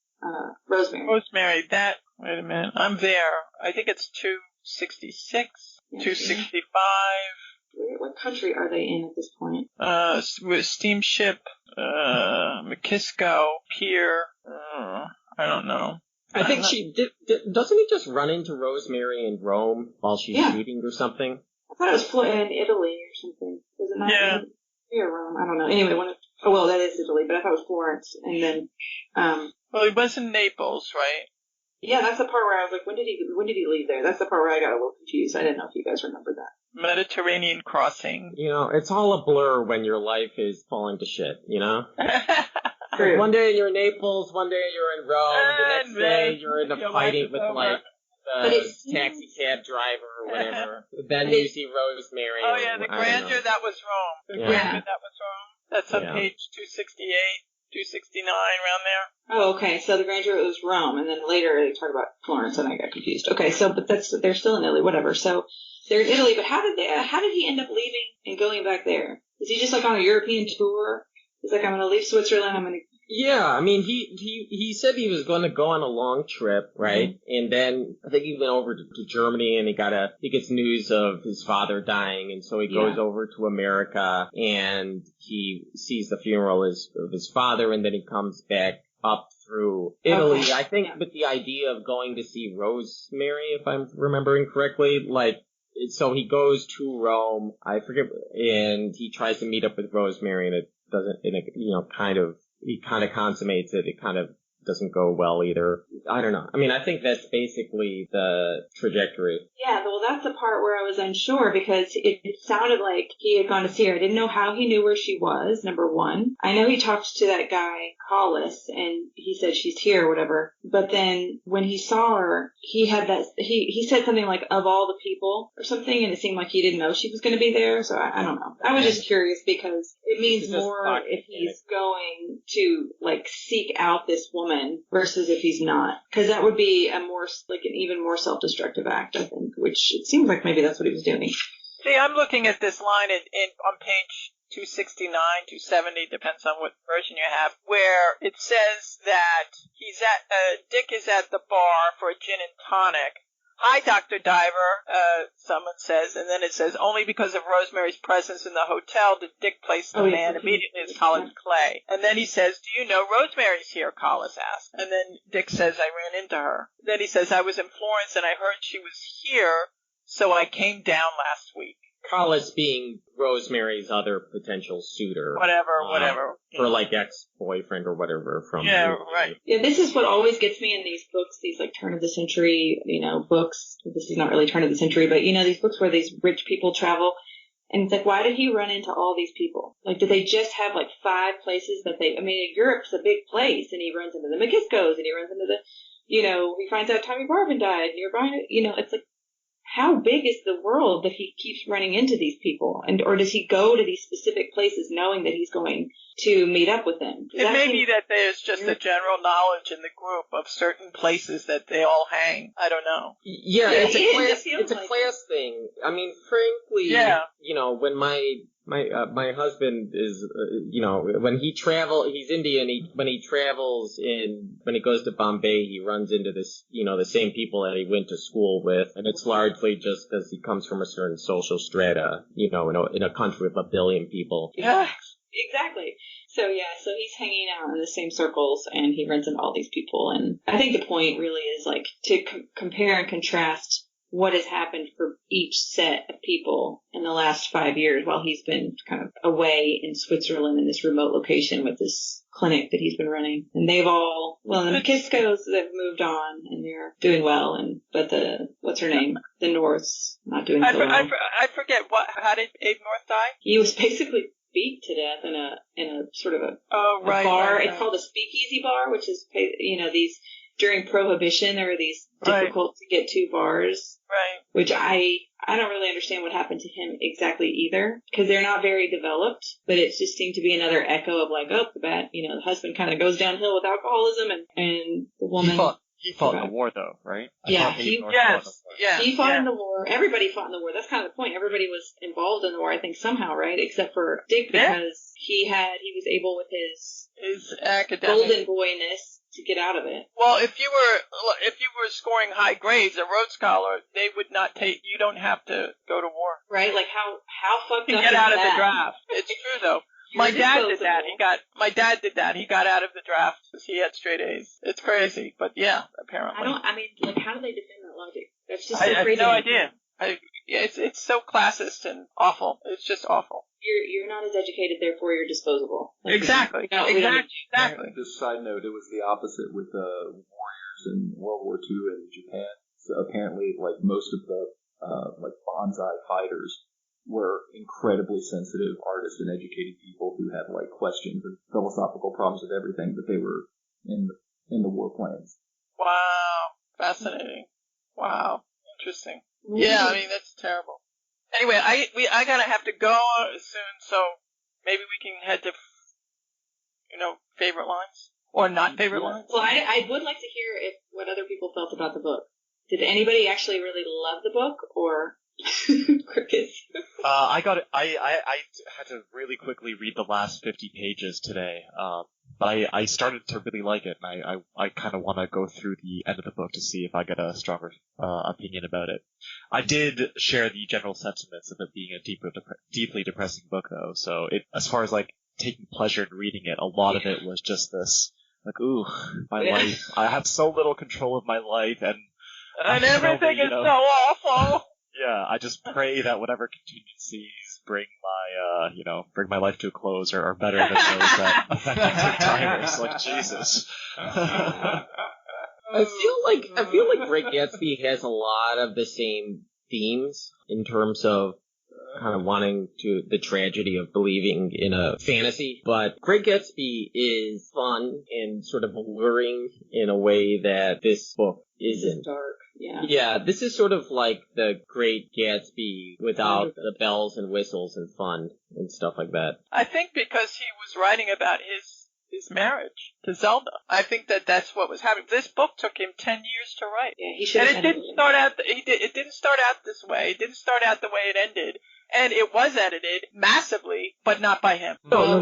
Rosemary. Rosemary, wait a minute, I'm there. I think it's 266, yeah, 265. What country are they in at this point? Steamship, McKisco, Pier, I don't know. I think doesn't he just run into Rosemary in Rome while she's shooting or something? I thought it was in Italy or something. Was it not? Yeah. Or Rome? I don't know. Anyway, that is Italy, but I thought it was Florence. And then, well, he was in Naples, right? Yeah, that's the part where I was like, when did he leave there? That's the part where I got a little confused. I didn't know if you guys remember that. Mediterranean crossing. It's all a blur when your life is falling to shit, True. One day you're in Naples, one day you're in Rome, the next day you're in a fighting with the taxi cab driver or whatever. Then you see Rosemary. Oh yeah, the grandeur, that was Rome. The grandeur, that was Rome. That's on page 268, 269, around there. Oh, okay. So the grandeur was Rome, and then later they talk about Florence, and I got confused. Okay, but they're still in Italy, whatever. So they're in Italy, but how did he end up leaving and going back there? Is he just like on a European tour? He's like, I'm going to leave Switzerland. I'm going to. Yeah, I mean, he said he was going to go on a long trip, right? Mm-hmm. And then I think he went over to Germany, and he gets news of his father dying, and so he goes over to America, and he sees the funeral of his father, and then he comes back up through Italy. Okay. I think with the idea of going to see Rosemary, if I'm remembering correctly, so he goes to Rome, I forget, and he tries to meet up with Rosemary, and it doesn't, he kind of consummates it. It kind of doesn't go well either. I don't know. I mean, I think that's basically the trajectory. Yeah, well, that's the part where I was unsure because it sounded like he had gone to see her. I didn't know how he knew where she was, number one. I know he talked to that guy, Collis, and he said she's here or whatever. But then when he saw her, he had he said something like, of all the people or something, and it seemed like he didn't know she was going to be there. So I don't know. I was just curious because it means more if he's going to seek out this woman versus if he's not, because that would be an even more self-destructive act, I think, which it seems like maybe that's what he was doing. See, I'm looking at this line on page 269, 270, depends on what version you have, where it says that Dick is at the bar for a gin and tonic. Hi, Dr. Diver, someone says, and then it says, only because of Rosemary's presence in the hotel did Dick place the man immediately as Collis Clay. And then he says, do you know Rosemary's here, Collis asked. And then Dick says, I ran into her. Then he says, I was in Florence and I heard she was here, so I came down last week. Collis being Rosemary's other potential suitor. Whatever. Or ex-boyfriend or whatever from. Yeah, right. Yeah, this is what always gets me in these books, these turn of the century, books. This is not really turn of the century, but these books where these rich people travel. And it's like, why did he run into all these people? Did they just have 5 places that Europe's a big place, and he runs into the McKiscos, and he runs into the, he finds out Tommy Barvin died nearby, it's like, how big is the world that he keeps running into these people? Or does he go to these specific places knowing that he's going to meet up with them? It may be that there's just a general knowledge in the group of certain places that they all hang. I don't know. Yeah, it's a class thing. I mean, frankly, when my husband is, when he's Indian, when he travels when he goes to Bombay, he runs into this, the same people that he went to school with, and it's largely just because he comes from a certain social strata, in a country of 1 billion people. Yeah, exactly. So he's hanging out in the same circles, and he runs into all these people, and I think the point really is to compare and contrast what has happened for each set of people in the last 5 years while he's been kind of away in Switzerland in this remote location with this clinic that he's been running. And they've all, the McKiscos, they've moved on and they're doing well. But what's her name? The North's not doing so well. I forget how did Abe North die? He was basically beat to death in a sort of a bar. Right. It's called a speakeasy bar, which is, these during Prohibition, there were these difficult to get to bars. Right. Which I don't really understand what happened to him exactly either, because they're not very developed, but it just seemed to be another echo of like, the husband kind of goes downhill with alcoholism and the woman. He fought in the war, though, right? He fought in the war. Everybody fought in the war. That's kind of the point. Everybody was involved in the war, I think, somehow, right? Except for Dick, because he was able with his academic golden boyness to get out of it. Well, if you were scoring high grades, a Rhodes Scholar, they would not take. You don't have to go to war, right? Like how fucked up get is out of that? the draft. It's true though. My dad did that. He got out of the draft because he had straight A's. It's crazy, but yeah, apparently. How do they defend that logic? That's just so crazy. I have no idea. It's so classist and awful. It's just awful. You're not as educated, therefore you're disposable. Exactly. Exactly. Just side note, it was the opposite with warriors in World War II in Japan. So apparently, like most of the bonsai fighters were incredibly sensitive artists and educated people who had like questions and philosophical problems with everything, but they were in the war plans. Wow, fascinating. Wow, interesting. Yeah, I mean that's terrible. Anyway, I gotta have to go soon, so maybe we can head to favorite lines or not favorite lines. Well, I would like to hear what other people felt about the book. Did anybody actually really love the book, or crickets? I had to really quickly read the last 50 pages today. But I started to really like it, and I kind of want to go through the end of the book to see if I get a stronger opinion about it. I did share the general sentiments of it being a deeply depressing book, though. So as far as like taking pleasure in reading it, a lot of it was just this, like, ooh, my life. I have so little control of my life, and everything is so awful. Yeah, I just pray that whatever contingencies bring my life to a close are better than those that affect the timers. Like Jesus. I feel like Great Gatsby has a lot of the same themes in terms of kind of wanting the tragedy of believing in a fantasy, but Great Gatsby is fun and sort of alluring in a way that this book isn't. Dark. Yeah, this is sort of like the Great Gatsby without the bells and whistles and fun and stuff like that. I think because he was writing about his marriage to Zelda. I think that's what was happening. This book took him 10 years to write. Yeah, he should. And it didn't start out. It didn't start out this way. It didn't start out the way it ended. And it was edited massively, but not by him. No.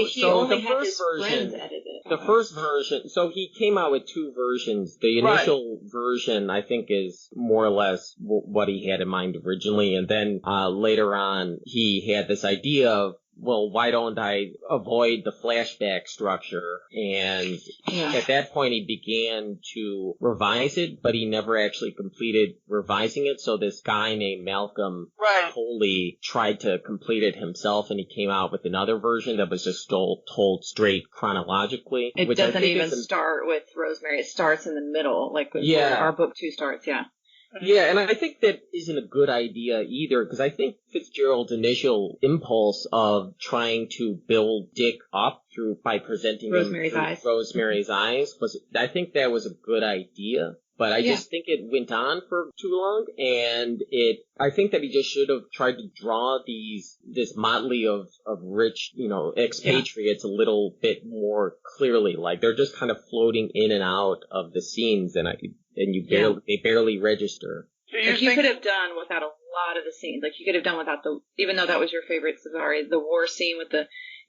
He So only the had first his version, friends edit it. the first version. So he came out with two versions. The initial version, I think, is more or less what he had in mind originally, and then later on, he had this idea of, well, why don't I avoid the flashback structure? And at that point, he began to revise it, but he never actually completed revising it. So this guy named Malcolm Coley tried to complete it himself, and he came out with another version that was just told straight chronologically. It doesn't even start with Rosemary. It starts in the middle, like where our book 2 starts, Yeah, and I think that isn't a good idea either, because I think Fitzgerald's initial impulse of trying to build Dick up by presenting Rosemary's Eyes I think that was a good idea, but I just think it went on for too long, and I think that he just should have tried to draw this motley of rich, expatriates a little bit more clearly. Like, they're just kind of floating in and out of the scenes, they barely register. You could have done without a lot of the scenes. Like, you could have done without even though that was your favorite Cesare, the war scene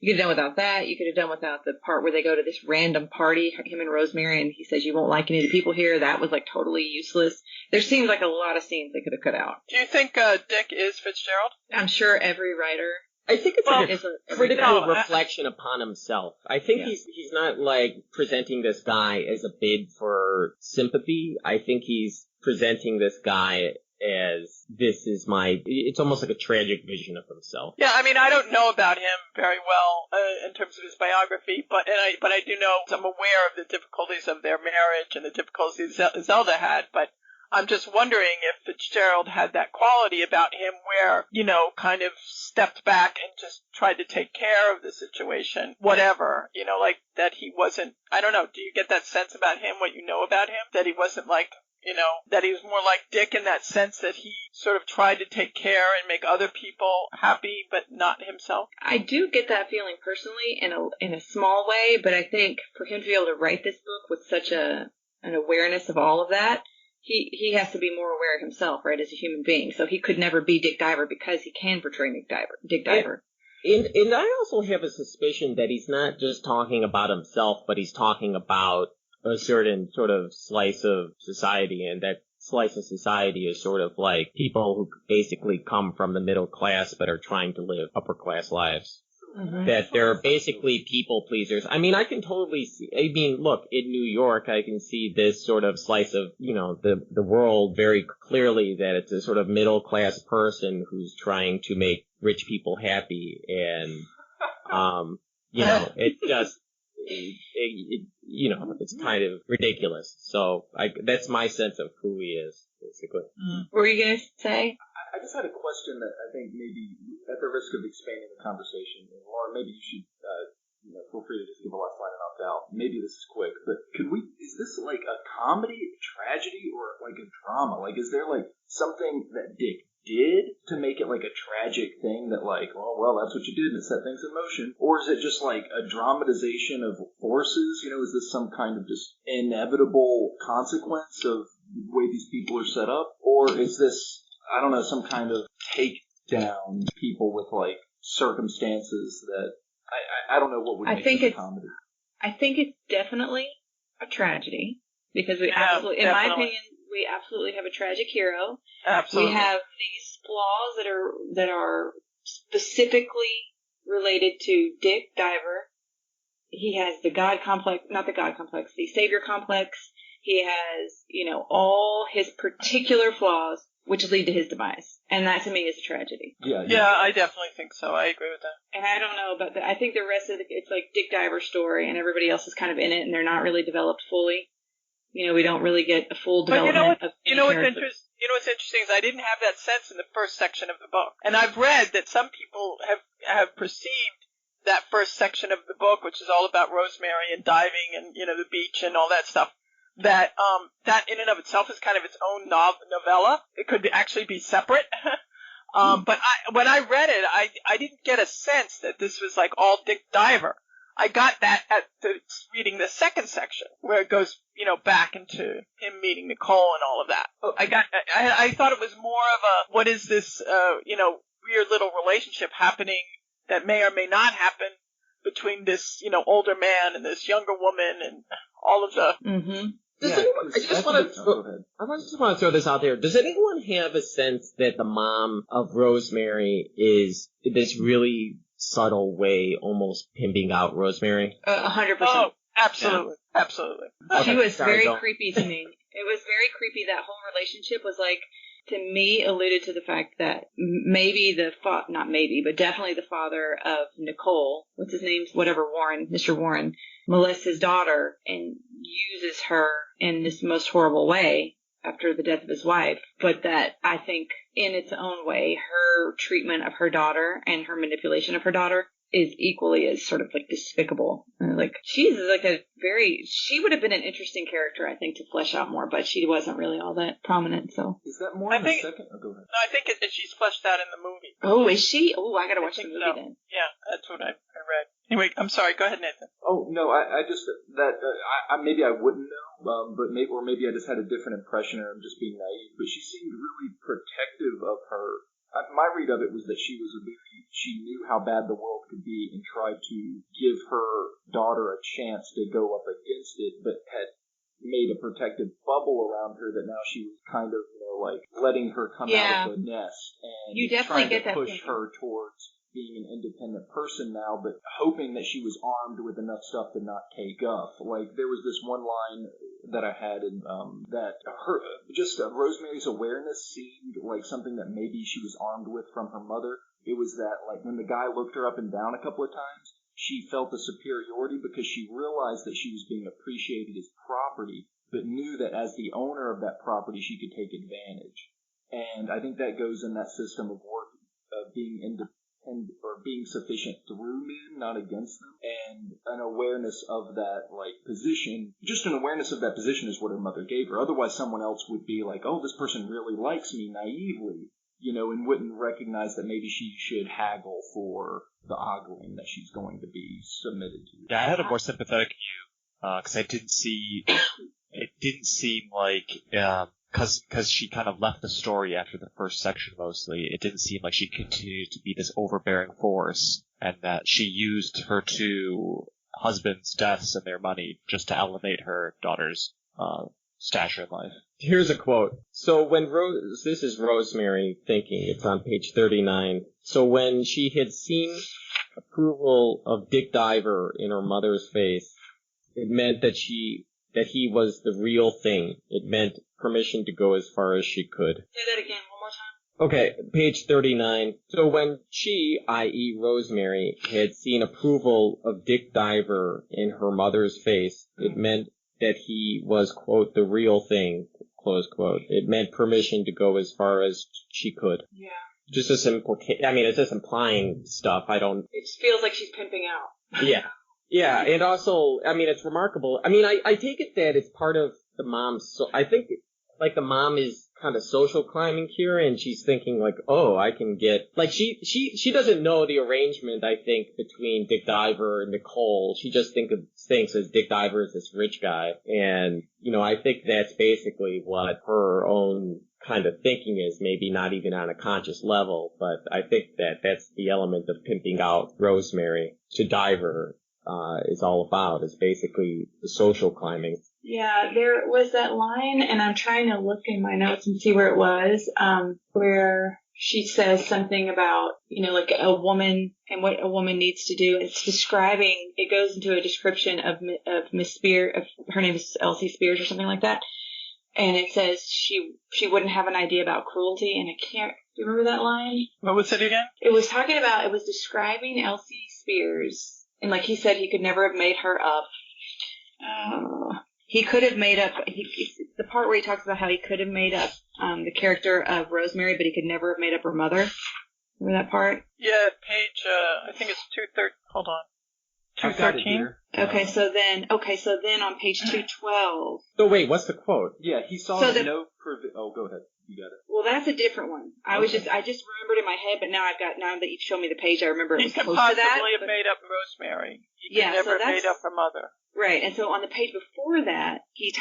you could have done without that. You could have done without the part where they go to this random party, him and Rosemary, and he says, you won't like any of the people here. That was, like, totally useless. There seems like a lot of scenes they could have cut out. Do you think Dick is Fitzgerald? I'm sure every writer... I think it's a critical reflection upon himself. I think he's not, like, presenting this guy as a bid for sympathy. I think he's presenting this guy as it's almost like a tragic vision of himself. Yeah, I mean, I don't know about him very well in terms of his biography, but I do know, I'm aware of the difficulties of their marriage and the difficulties Zelda had, but I'm just wondering if Fitzgerald had that quality about him where, kind of stepped back and just tried to take care of the situation, whatever, like that he wasn't, I don't know, do you get that sense about him, what you know about him? That he wasn't like, that he was more like Dick in that sense that he sort of tried to take care and make other people happy, but not himself? I do get that feeling personally in a small way, but I think for him to be able to write this book with such an awareness of all of that, he has to be more aware himself, right, as a human being. So he could never be Dick Diver because he can portray Dick Diver. And I also have a suspicion that he's not just talking about himself, but he's talking about a certain sort of slice of society, and that slice of society is sort of like people who basically come from the middle class but are trying to live upper class lives. Mm-hmm. That they're basically people pleasers. I mean, I can totally see, look, in New York, I can see this sort of slice of, the world very clearly, that it's a sort of middle class person who's trying to make rich people happy, and, it just, it's kind of ridiculous. So that's my sense of who he is, basically. What were you going to say? I just had a question that I think maybe, at the risk of expanding the conversation, and Lauren, maybe you should, feel free to just give a last line and opt out. Maybe this is quick, but is this like a comedy, a tragedy, or like a drama? Like, is there like something that Dick did to make it like a tragic thing that like, well, that's what you did and it set things in motion? Or is it just like a dramatization of forces? Is this some kind of just inevitable consequence of the way these people are set up? Or is this, I don't know, some kind of take down people with like circumstances that I don't know what would make it a comedy. I think it's definitely a tragedy because in my opinion, we absolutely have a tragic hero. Absolutely. We have these flaws that are specifically related to Dick Diver. He has the the savior complex. He has, all his particular flaws, which lead to his demise. And that, to me, is a tragedy. Yeah, I definitely think so. I agree with that. And I don't know about that. I think the rest of it's like Dick Diver's story, and everybody else is kind of in it, and they're not really developed fully. We don't really get a full development of You know what's interesting is I didn't have that sense in the first section of the book. And I've read that some people have perceived that first section of the book, which is all about Rosemary and diving and, the beach and all that stuff, that in and of itself is kind of its own novella. It could actually be separate. But when I read it, I didn't get a sense that this was like all Dick Diver. I got that at reading the second section, where it goes, back into him meeting Nicole and all of that. I thought it was more of a, what is this, weird little relationship happening that may or may not happen between this, older man and this younger woman and all of the... Mm-hmm. I just want to throw this out there. Does anyone have a sense that the mom of Rosemary is this really subtle way almost pimping out Rosemary? 100%. Oh, absolutely. Yeah. Absolutely. She was very creepy to me. It was very creepy. That whole relationship was like, to me, alluded to the fact that maybe definitely the father of Nicole, what's his name? Mr. Warren, molests his daughter and uses her in this most horrible way after the death of his wife. But that, I think, in its own way, her treatment of her daughter and her manipulation of her daughter is equally as sort of like despicable. Like, she's like she would have been an interesting character, I think, to flesh out more, but she wasn't really all that prominent, so. Is that more in the second? Oh, go ahead. No, I think she's fleshed out in the movie. Oh, is she? Oh, I gotta watch the movie then. Yeah, that's what I read. Anyway, I'm sorry, go ahead, Nathan. Oh, no, I just, maybe I wouldn't know, but maybe I just had a different impression or I'm just being naive, but she seemed really protective of her. My read of it was that she knew how bad the world could be and tried to give her daughter a chance to go up against it, but had made a protective bubble around her that now she was kind of, like letting her come out of the nest and you definitely trying to push her towards being an independent person now, but hoping that she was armed with enough stuff to not take up. Like, there was this one line that I had in, that Rosemary's awareness seemed like something that maybe she was armed with from her mother. It was that, like, when the guy looked her up and down a couple of times, she felt a superiority because she realized that she was being appreciated as property, but knew that as the owner of that property, she could take advantage. And I think that goes in that system of work, of being independent or being sufficient through men, not against them. And an awareness of that, like, position, just an awareness of that position is what her mother gave her. Otherwise, someone else would be like, oh, this person really likes me naively, and wouldn't recognize that maybe she should haggle for the ogling that she's going to be submitted to. Yeah, I had a more sympathetic view, because it didn't seem like, because she kind of left the story after the first section mostly, it didn't seem like she continued to be this overbearing force, and that she used her two husbands' deaths and their money just to elevate her daughter's stature in life. Here's a quote. So when this is Rosemary thinking, it's on page 39. So when she had seen approval of Dick Diver in her mother's face, it meant that he was the real thing. It meant permission to go as far as she could. Say that again, one more time. Okay, page 39. So when she, i.e. Rosemary, had seen approval of Dick Diver in her mother's face, it meant that he was, quote, the real thing, close quote. It meant permission to go as far as she could. Yeah. Just this it's just implying stuff. It feels like she's pimping out. Yeah. Yeah, and also, it's remarkable. I take it that it's part of the mom's, I think, like, the mom is kind of social climbing here, and she's thinking, like, oh, I can get, like, she doesn't know the arrangement, I think, between Dick Diver and Nicole. She just thinks as Dick Diver is this rich guy, and, I think that's basically what her own kind of thinking is, maybe not even on a conscious level, but I think that's the element of pimping out Rosemary to Diver is all about, is basically the social climbing. Yeah, there was that line, and I'm trying to look in my notes and see where it was, where she says something about, like a woman and what a woman needs to do. It's describing, it goes into a description of Miss Spears, her name is Elsie Spears or something like that. And it says she wouldn't have an idea about cruelty, and do you remember that line? What was it again? It was describing Elsie Spears. And like he said, he could never have made her up. He could have made up, the part where he talks about how he could have made up the character of Rosemary, but he could never have made up her mother. Remember that part? Yeah, page, I think it's 213, hold on. 213? Okay, so then on page 212. So wait, what's the quote? Yeah, he saw go ahead. You got it. Well, that's a different one. I just remembered in my head, but now that you've shown me the page, I remember it was close to that. He could possibly have made up Rosemary. He could never have made up her mother. Right, and so on the page before that, he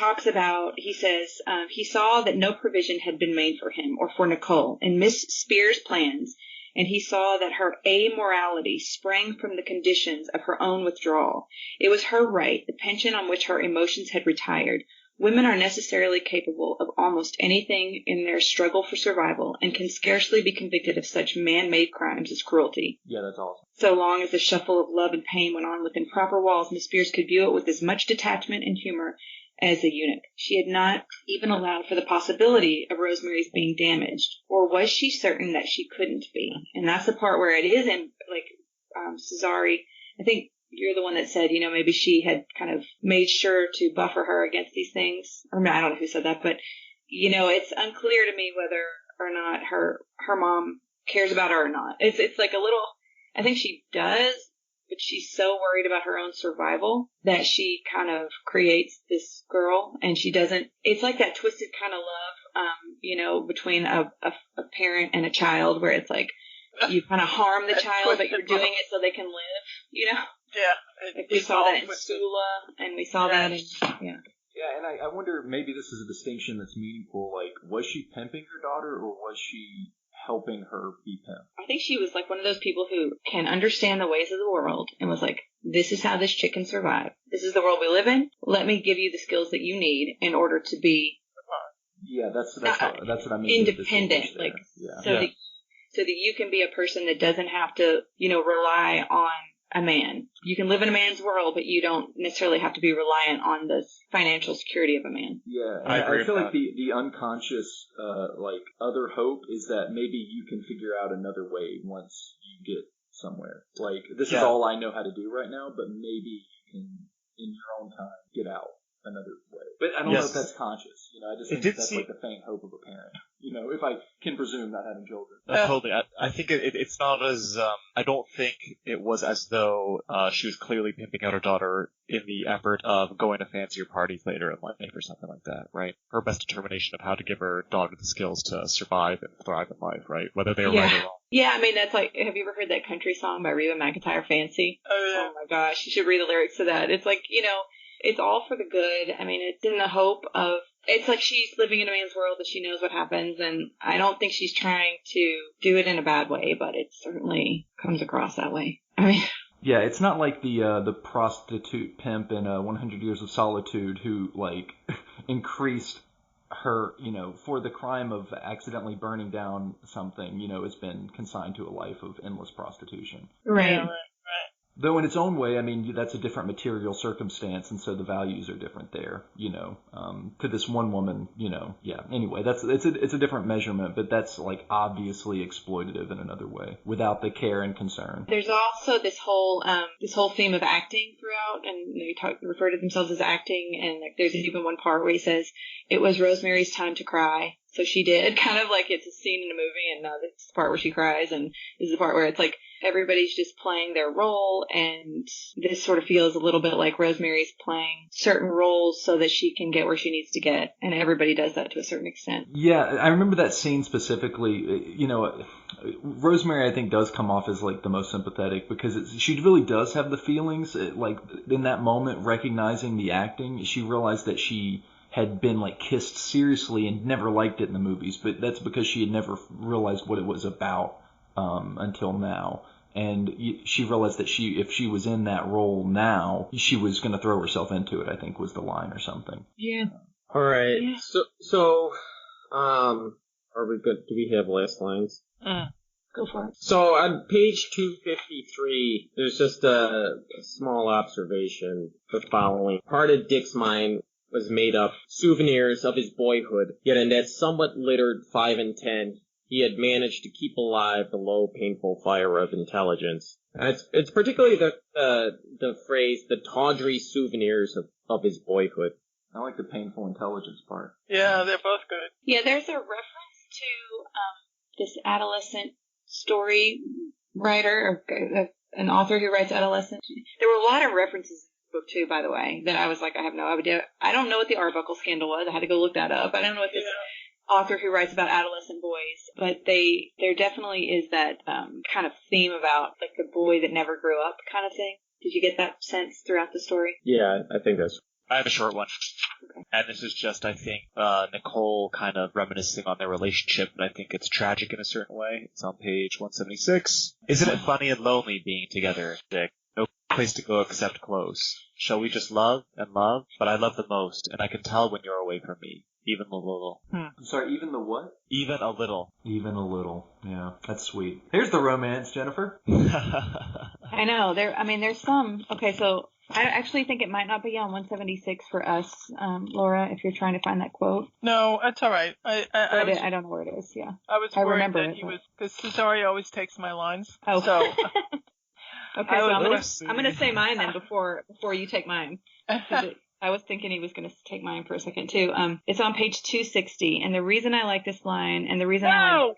says, he saw that no provision had been made for him or for Nicole in Miss Spears' plans, and he saw that her amorality sprang from the conditions of her own withdrawal. It was her right, the pension on which her emotions had retired. Women are necessarily capable of almost anything in their struggle for survival and can scarcely be convicted of such man-made crimes as cruelty. Yeah, that's awesome. So long as the shuffle of love and pain went on within proper walls, Miss Spears could view it with as much detachment and humor as a eunuch. She had not even allowed for the possibility of Rosemary's being damaged. Or was she certain that she couldn't be? And that's the part where it is in, Cesare, I think you're the one that said, maybe she had kind of made sure to buffer her against these things. Or I don't know who said that, but, it's unclear to me whether or not her mom cares about her or not. It's like a little, I think she does, but she's so worried about her own survival that she kind of creates this girl, and she doesn't, it's like that twisted kind of love, between a parent and a child, where it's like, you kind of harm the child, but you're doing it so they can live, Yeah. Like we saw that in Sula, and we saw that in, Yeah, and I wonder, maybe this is a distinction that's meaningful, like, was she pimping her daughter, or was she helping her be pimped? I think she was like one of those people who can understand the ways of the world, and was like, this is how this chick can survive. This is the world we live in. Let me give you the skills that you need in order to be... Yeah, that's what I mean. Independent, so that you can be a person that doesn't have to, rely on a man. You can live in a man's world, but you don't necessarily have to be reliant on the financial security of a man. Yeah, I feel like the unconscious, other hope is that maybe you can figure out another way once you get somewhere. Like, this is all I know how to do right now, but maybe you can, in your own time, get out. another way. But I don't know if that's conscious. I just think that's like the faint hope of a parent. If I can presume not having children. Totally. I think it's not as, I don't think it was as though she was clearly pimping out her daughter in the effort of going to fancier parties later in life or something like that, right? Her best determination of how to give her daughter the skills to survive and thrive in life, right? Whether they're right or wrong. Yeah, I mean, that's like, have you ever heard that country song by Reba McEntire, Fancy? Oh my gosh, you should read the lyrics to that. It's like, it's all for the good. I mean, it's in the hope of, it's like she's living in a man's world that she knows what happens, and I don't think she's trying to do it in a bad way, but it certainly comes across that way. I mean, yeah, it's not like the prostitute pimp in 100 Years of Solitude who, like, increased her, for the crime of accidentally burning down something, has been consigned to a life of endless prostitution. Right. Yeah, right. Though in its own way, I mean, that's a different material circumstance, and so the values are different there, To this one woman, yeah. Anyway, it's a different measurement, but that's like obviously exploitative in another way, without the care and concern. There's also this whole theme of acting throughout, and they refer to themselves as acting, and like there's even one part where he says it was Rosemary's time to cry. So she did, kind of like it's a scene in a movie, and this is the part where she cries, and this is the part where it's like everybody's just playing their role, and this sort of feels a little bit like Rosemary's playing certain roles so that she can get where she needs to get, and everybody does that to a certain extent. Yeah, I remember that scene specifically. Rosemary, I think, does come off as like the most sympathetic because she really does have the feelings. Like in that moment, recognizing the acting, she realized that she had been like kissed seriously and never liked it in the movies, but that's because she had never realized what it was about until now. And she realized that if she was in that role now, she was going to throw herself into it, I think was the line or something. Yeah. All right. Yeah. So, are we good? Do we have last lines? Go for it. So on page 253, there's just a small observation. The following. Part of Dick's mind was made up souvenirs of his boyhood, yet in that somewhat littered 5 and 10, he had managed to keep alive the low, painful fire of intelligence. And it's particularly the phrase, the tawdry souvenirs of his boyhood. I like the painful intelligence part. Yeah, they're both good. Yeah, there's a reference to this adolescent story writer, or an author who writes adolescent. There were a lot of references book too, by the way, that I was like, I have no idea. I don't know what the Arbuckle scandal was. I had to go look that up. I don't know what this author who writes about adolescent boys, but there definitely is that kind of theme about like the boy that never grew up kind of thing. Did you get that sense throughout the story? Yeah, I think that's. I have a short one. Okay. And this is just, I think, Nicole kind of reminiscing on their relationship, and I think it's tragic in a certain way. It's on page 176. Isn't it funny and lonely being together, Dick? No place to go except close. Shall we just love and love? But I love the most, and I can tell when you're away from me. Even a little. I'm sorry, even the what? Even a little. Even a little. Yeah, that's sweet. Here's the romance, Jennifer. I know. There's some. Okay, so I actually think it might not be on 176 for us, Laura, if you're trying to find that quote. No, that's all right. I don't know where it is, yeah. I was worried remember that he was, because Cesare always takes my lines. Oh. So. Okay, so I'm gonna say mine then before you take mine. I was thinking he was gonna take mine for a second too. It's on page 260, and the reason I like this line, and the reason no.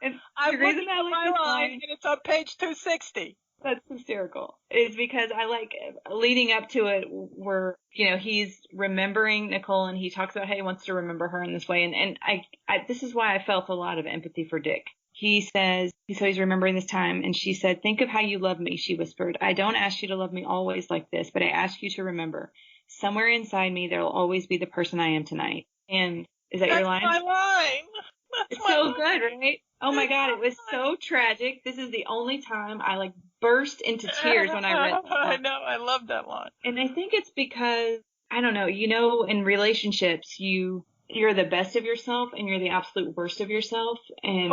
And I'm the reason looking I at like my this line, line, and it's on page 260. That's hysterical. Is because I like leading up to it where, he's remembering Nicole and he talks about how he wants to remember her in this way. And I this is why I felt a lot of empathy for Dick. He says, so he's remembering this time, and she said, "Think of how you love me," she whispered. "I don't ask you to love me always like this, but I ask you to remember. Somewhere inside me, there will always be the person I am tonight." And is that your line? That's my line. It's so good, right? Oh my God, it was so tragic. This is the only time I burst into tears when I read that. I know, I love that line. And I think it's because, I don't know, in relationships, you're the best of yourself and you're the absolute worst of yourself. And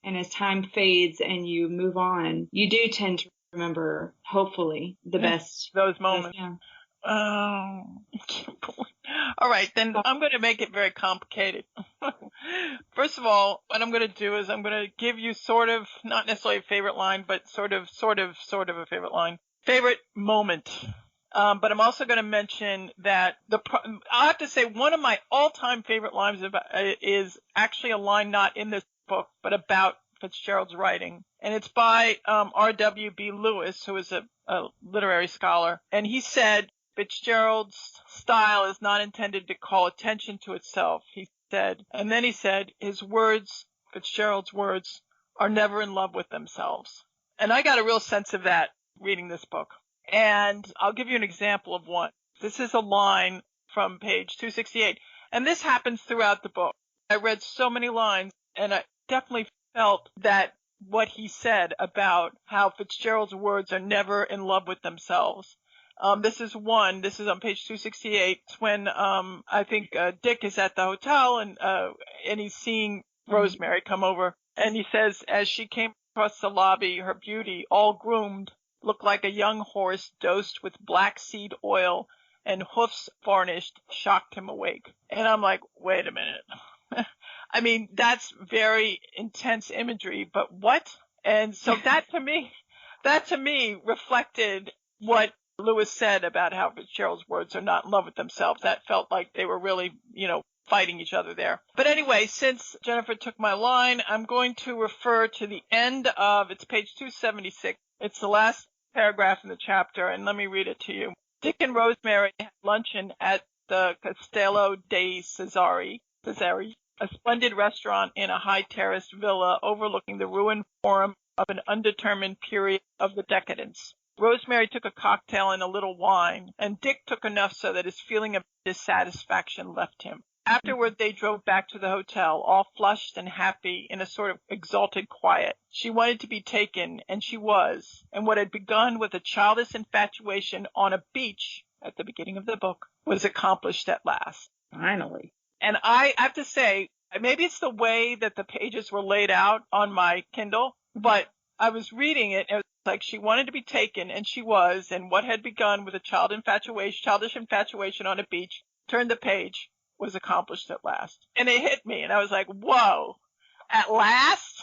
And as time fades and you move on, you do tend to remember, hopefully, the best. Those moments. Yeah. All right, then I'm going to make it very complicated. First of all, what I'm going to do is I'm going to give you sort of, not necessarily a favorite line, but sort of a favorite line. favorite moment. But I'm also going to mention that I have to say one of my all-time favorite lines is actually a line not in this book, but about Fitzgerald's writing. And it's by R.W.B. Lewis, who is a literary scholar. And he said, Fitzgerald's style is not intended to call attention to itself, he said. And then he said, Fitzgerald's words, are never in love with themselves. And I got a real sense of that reading this book. And I'll give you an example of one. This is a line from page 268. And this happens throughout the book. I read so many lines, and I definitely felt that what he said about how Fitzgerald's words are never in love with themselves. This is on page 268. It's when I think Dick is at the hotel and he's seeing Rosemary come over. And he says, as she came across the lobby, her beauty, all groomed, looked like a young horse dosed with black seed oil and hoofs varnished, shocked him awake. And I'm like, wait a minute. I mean, that's very intense imagery, but what? And so that to me reflected what Lewis said about how Fitzgerald's words are not in love with themselves. That felt like they were really, fighting each other there. But anyway, since Jennifer took my line, I'm going to refer to the end of, it's page 276. It's the last paragraph in the chapter, and let me read it to you. Dick and Rosemary had luncheon at the Castello dei Cesari, a splendid restaurant in a high-terraced villa overlooking the ruined forum of an undetermined period of the decadence. Rosemary took a cocktail and a little wine, and Dick took enough so that his feeling of dissatisfaction left him. Afterward, they drove back to the hotel, all flushed and happy in a sort of exalted quiet. She wanted to be taken, and she was, and what had begun with a childish infatuation on a beach at the beginning of the book was accomplished at last. Finally. And I have to say, maybe it's the way that the pages were laid out on my Kindle, but I was reading it, and it was like she wanted to be taken, and she was, and what had begun with a childish infatuation on a beach, turned the page, was accomplished at last. And it hit me, and I was like, whoa, at last?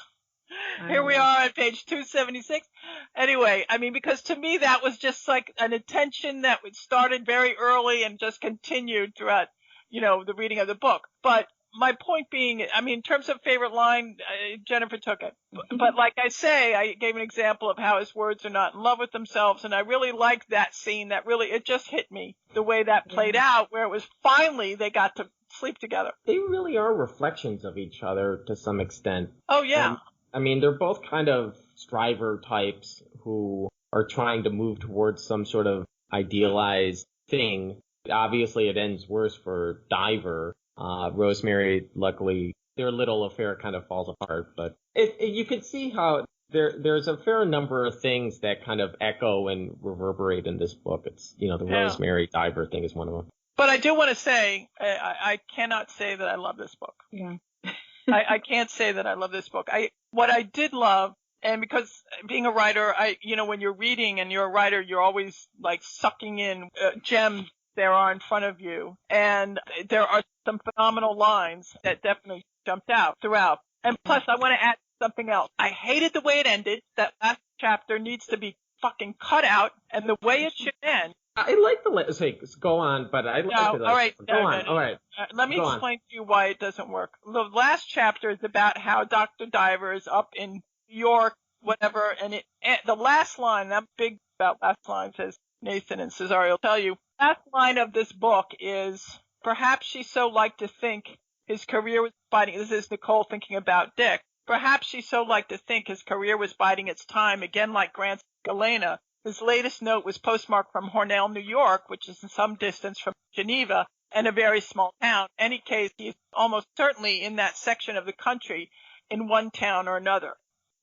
Here we are at page 276. Anyway, I mean, because to me that was just like an attention that started very early and just continued throughout, the reading of the book. But my point being, I mean, in terms of favorite line, Jennifer took it. But like I say, I gave an example of how his words are not in love with themselves, and I really liked that scene. It just hit me, the way that played out, where it was finally they got to sleep together. They really are reflections of each other to some extent. Oh, yeah. I mean, they're both kind of striver types who are trying to move towards some sort of idealized thing. Obviously, it ends worse for Diver. Rosemary, luckily, their little affair kind of falls apart, but you can see how there's a fair number of things that kind of echo and reverberate in this book. It's, the Rosemary Diver thing is one of them. But I do want to say, I cannot say that I love this book. Yeah. I can't say that I love this book. What I did love, and because being a writer, when you're reading and you're a writer, you're always like sucking in gems there are in front of you. And there are some phenomenal lines that definitely jumped out throughout. And plus, I want to add something else. I hated the way it ended. That last chapter needs to be fucking cut out, and the way it should end. I like go on, but I like it. All right. Go on. All right. Let me explain to you why it doesn't work. The last chapter is about how Dr. Diver is up in New York, whatever, and the last line, that big about last line says, Nathan and Cesare will tell you, last line of this book is, perhaps she so liked to think his career was biding, this is Nicole thinking about Dick, perhaps she so liked to think his career was biding its time, again like Grant's Galena. His latest note was postmarked from Hornell, New York, which is in some distance from Geneva, and a very small town. In any case, he's almost certainly in that section of the country in one town or another.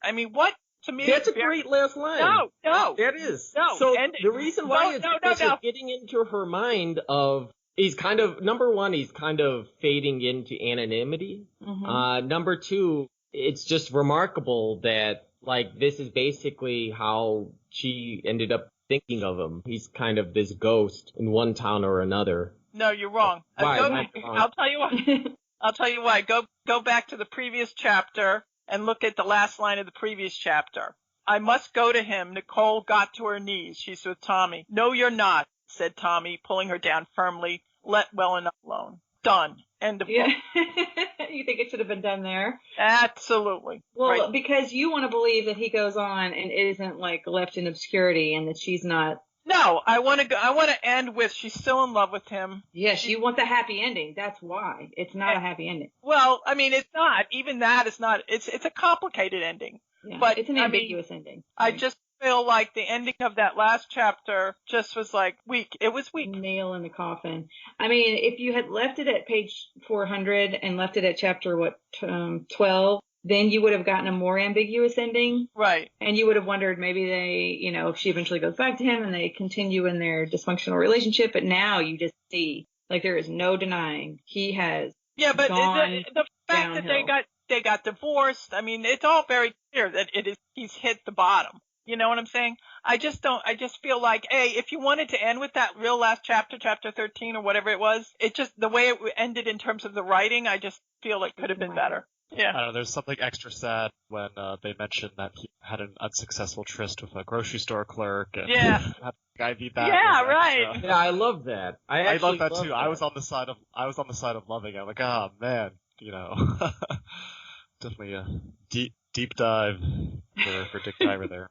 I mean, what? To me, that's a great last line. No. That is. No. So the reason why is because it's getting into her mind of, he's kind of, number one, he's kind of fading into anonymity. Mm-hmm. Number two, it's just remarkable that, like, this is basically how she ended up thinking of him. He's kind of this ghost in one town or another. No, you're wrong. Why? I'll tell you why. I'll tell you why. Go back to the previous chapter and look at the last line of the previous chapter. I must go to him. Nicole got to her knees. She's with Tommy. No, you're not, said Tommy, pulling her down firmly. Let well enough alone. Done. End of book. You think it should have been done there? Absolutely. Well, right. Because you want to believe that he goes on and isn't like left in obscurity and that she's not. No, I want to end with she's still in love with him. Yes, you want the happy ending. That's why. It's not a happy ending. Well, I mean, it's not. Even that is not. It's a complicated ending. Yeah, but it's an ambiguous ending. I just feel like the ending of that last chapter just was like weak. It was weak. Nail in the coffin. I mean, if you had left it at page 400 and left it at chapter 12, then you would have gotten a more ambiguous ending. Right. And you would have wondered maybe they, if she eventually goes back to him and they continue in their dysfunctional relationship. But now you just see, like, there is no denying he has but gone the fact downhill. that they got divorced, I mean, it's all very clear that he's hit the bottom. You know what I'm saying? I just feel like, hey, if you wanted to end with that real last chapter 13 or whatever it was, it just, the way it ended in terms of the writing, I just feel it could have been better. Yeah. I don't know, there's something extra sad when they mentioned that he had an unsuccessful tryst with a grocery store clerk. And yeah. I need that. Yeah, right. Yeah, I love that. I love that too. That. I was on the side of loving it. I'm like, oh man, definitely a deep dive for Dick Diver there.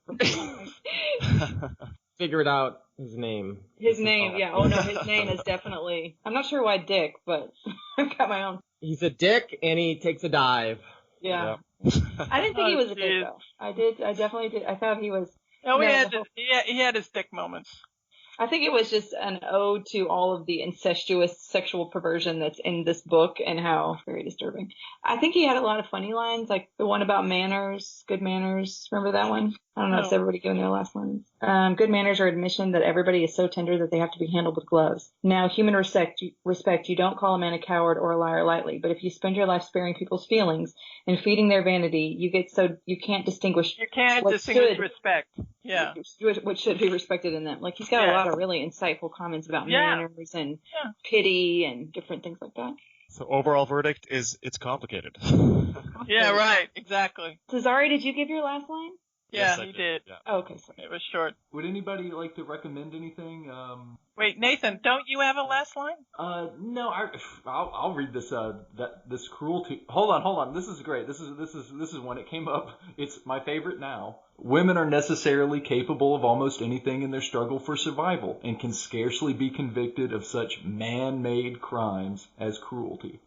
Figured out his name. His name, yeah. Oh no, his name is definitely. I'm not sure why Dick, but I've got my own. He's a dick and he takes a dive. Yeah. I didn't think he was a dick though. I definitely did. I thought he was. No, he had his dick moments. I think it was just an ode to all of the incestuous sexual perversion that's in this book and how very disturbing. I think he had a lot of funny lines, like the one about manners, good manners. Remember that one? I don't know if everybody giving their last lines. Good manners are admission that everybody is so tender that they have to be handled with gloves. Now, human respect, you don't call a man a coward or a liar lightly, but if you spend your life sparing people's feelings and feeding their vanity, you can't distinguish. You can't distinguish respect. Yeah. What should be respected in them. Like, he's got a lot of really insightful comments about manners and pity and different things like that. So overall verdict is it's complicated. Yeah, right. Exactly. Cesare, did you give your last line? Yeah, yes, he did. Yeah. Oh, okay, sorry. It was short. Would anybody like to recommend anything? Wait, Nathan, don't you have a last line? No, I'll read this. This cruelty. Hold on. This is great. This is when it came up. It's my favorite now. Women are necessarily capable of almost anything in their struggle for survival, and can scarcely be convicted of such man-made crimes as cruelty.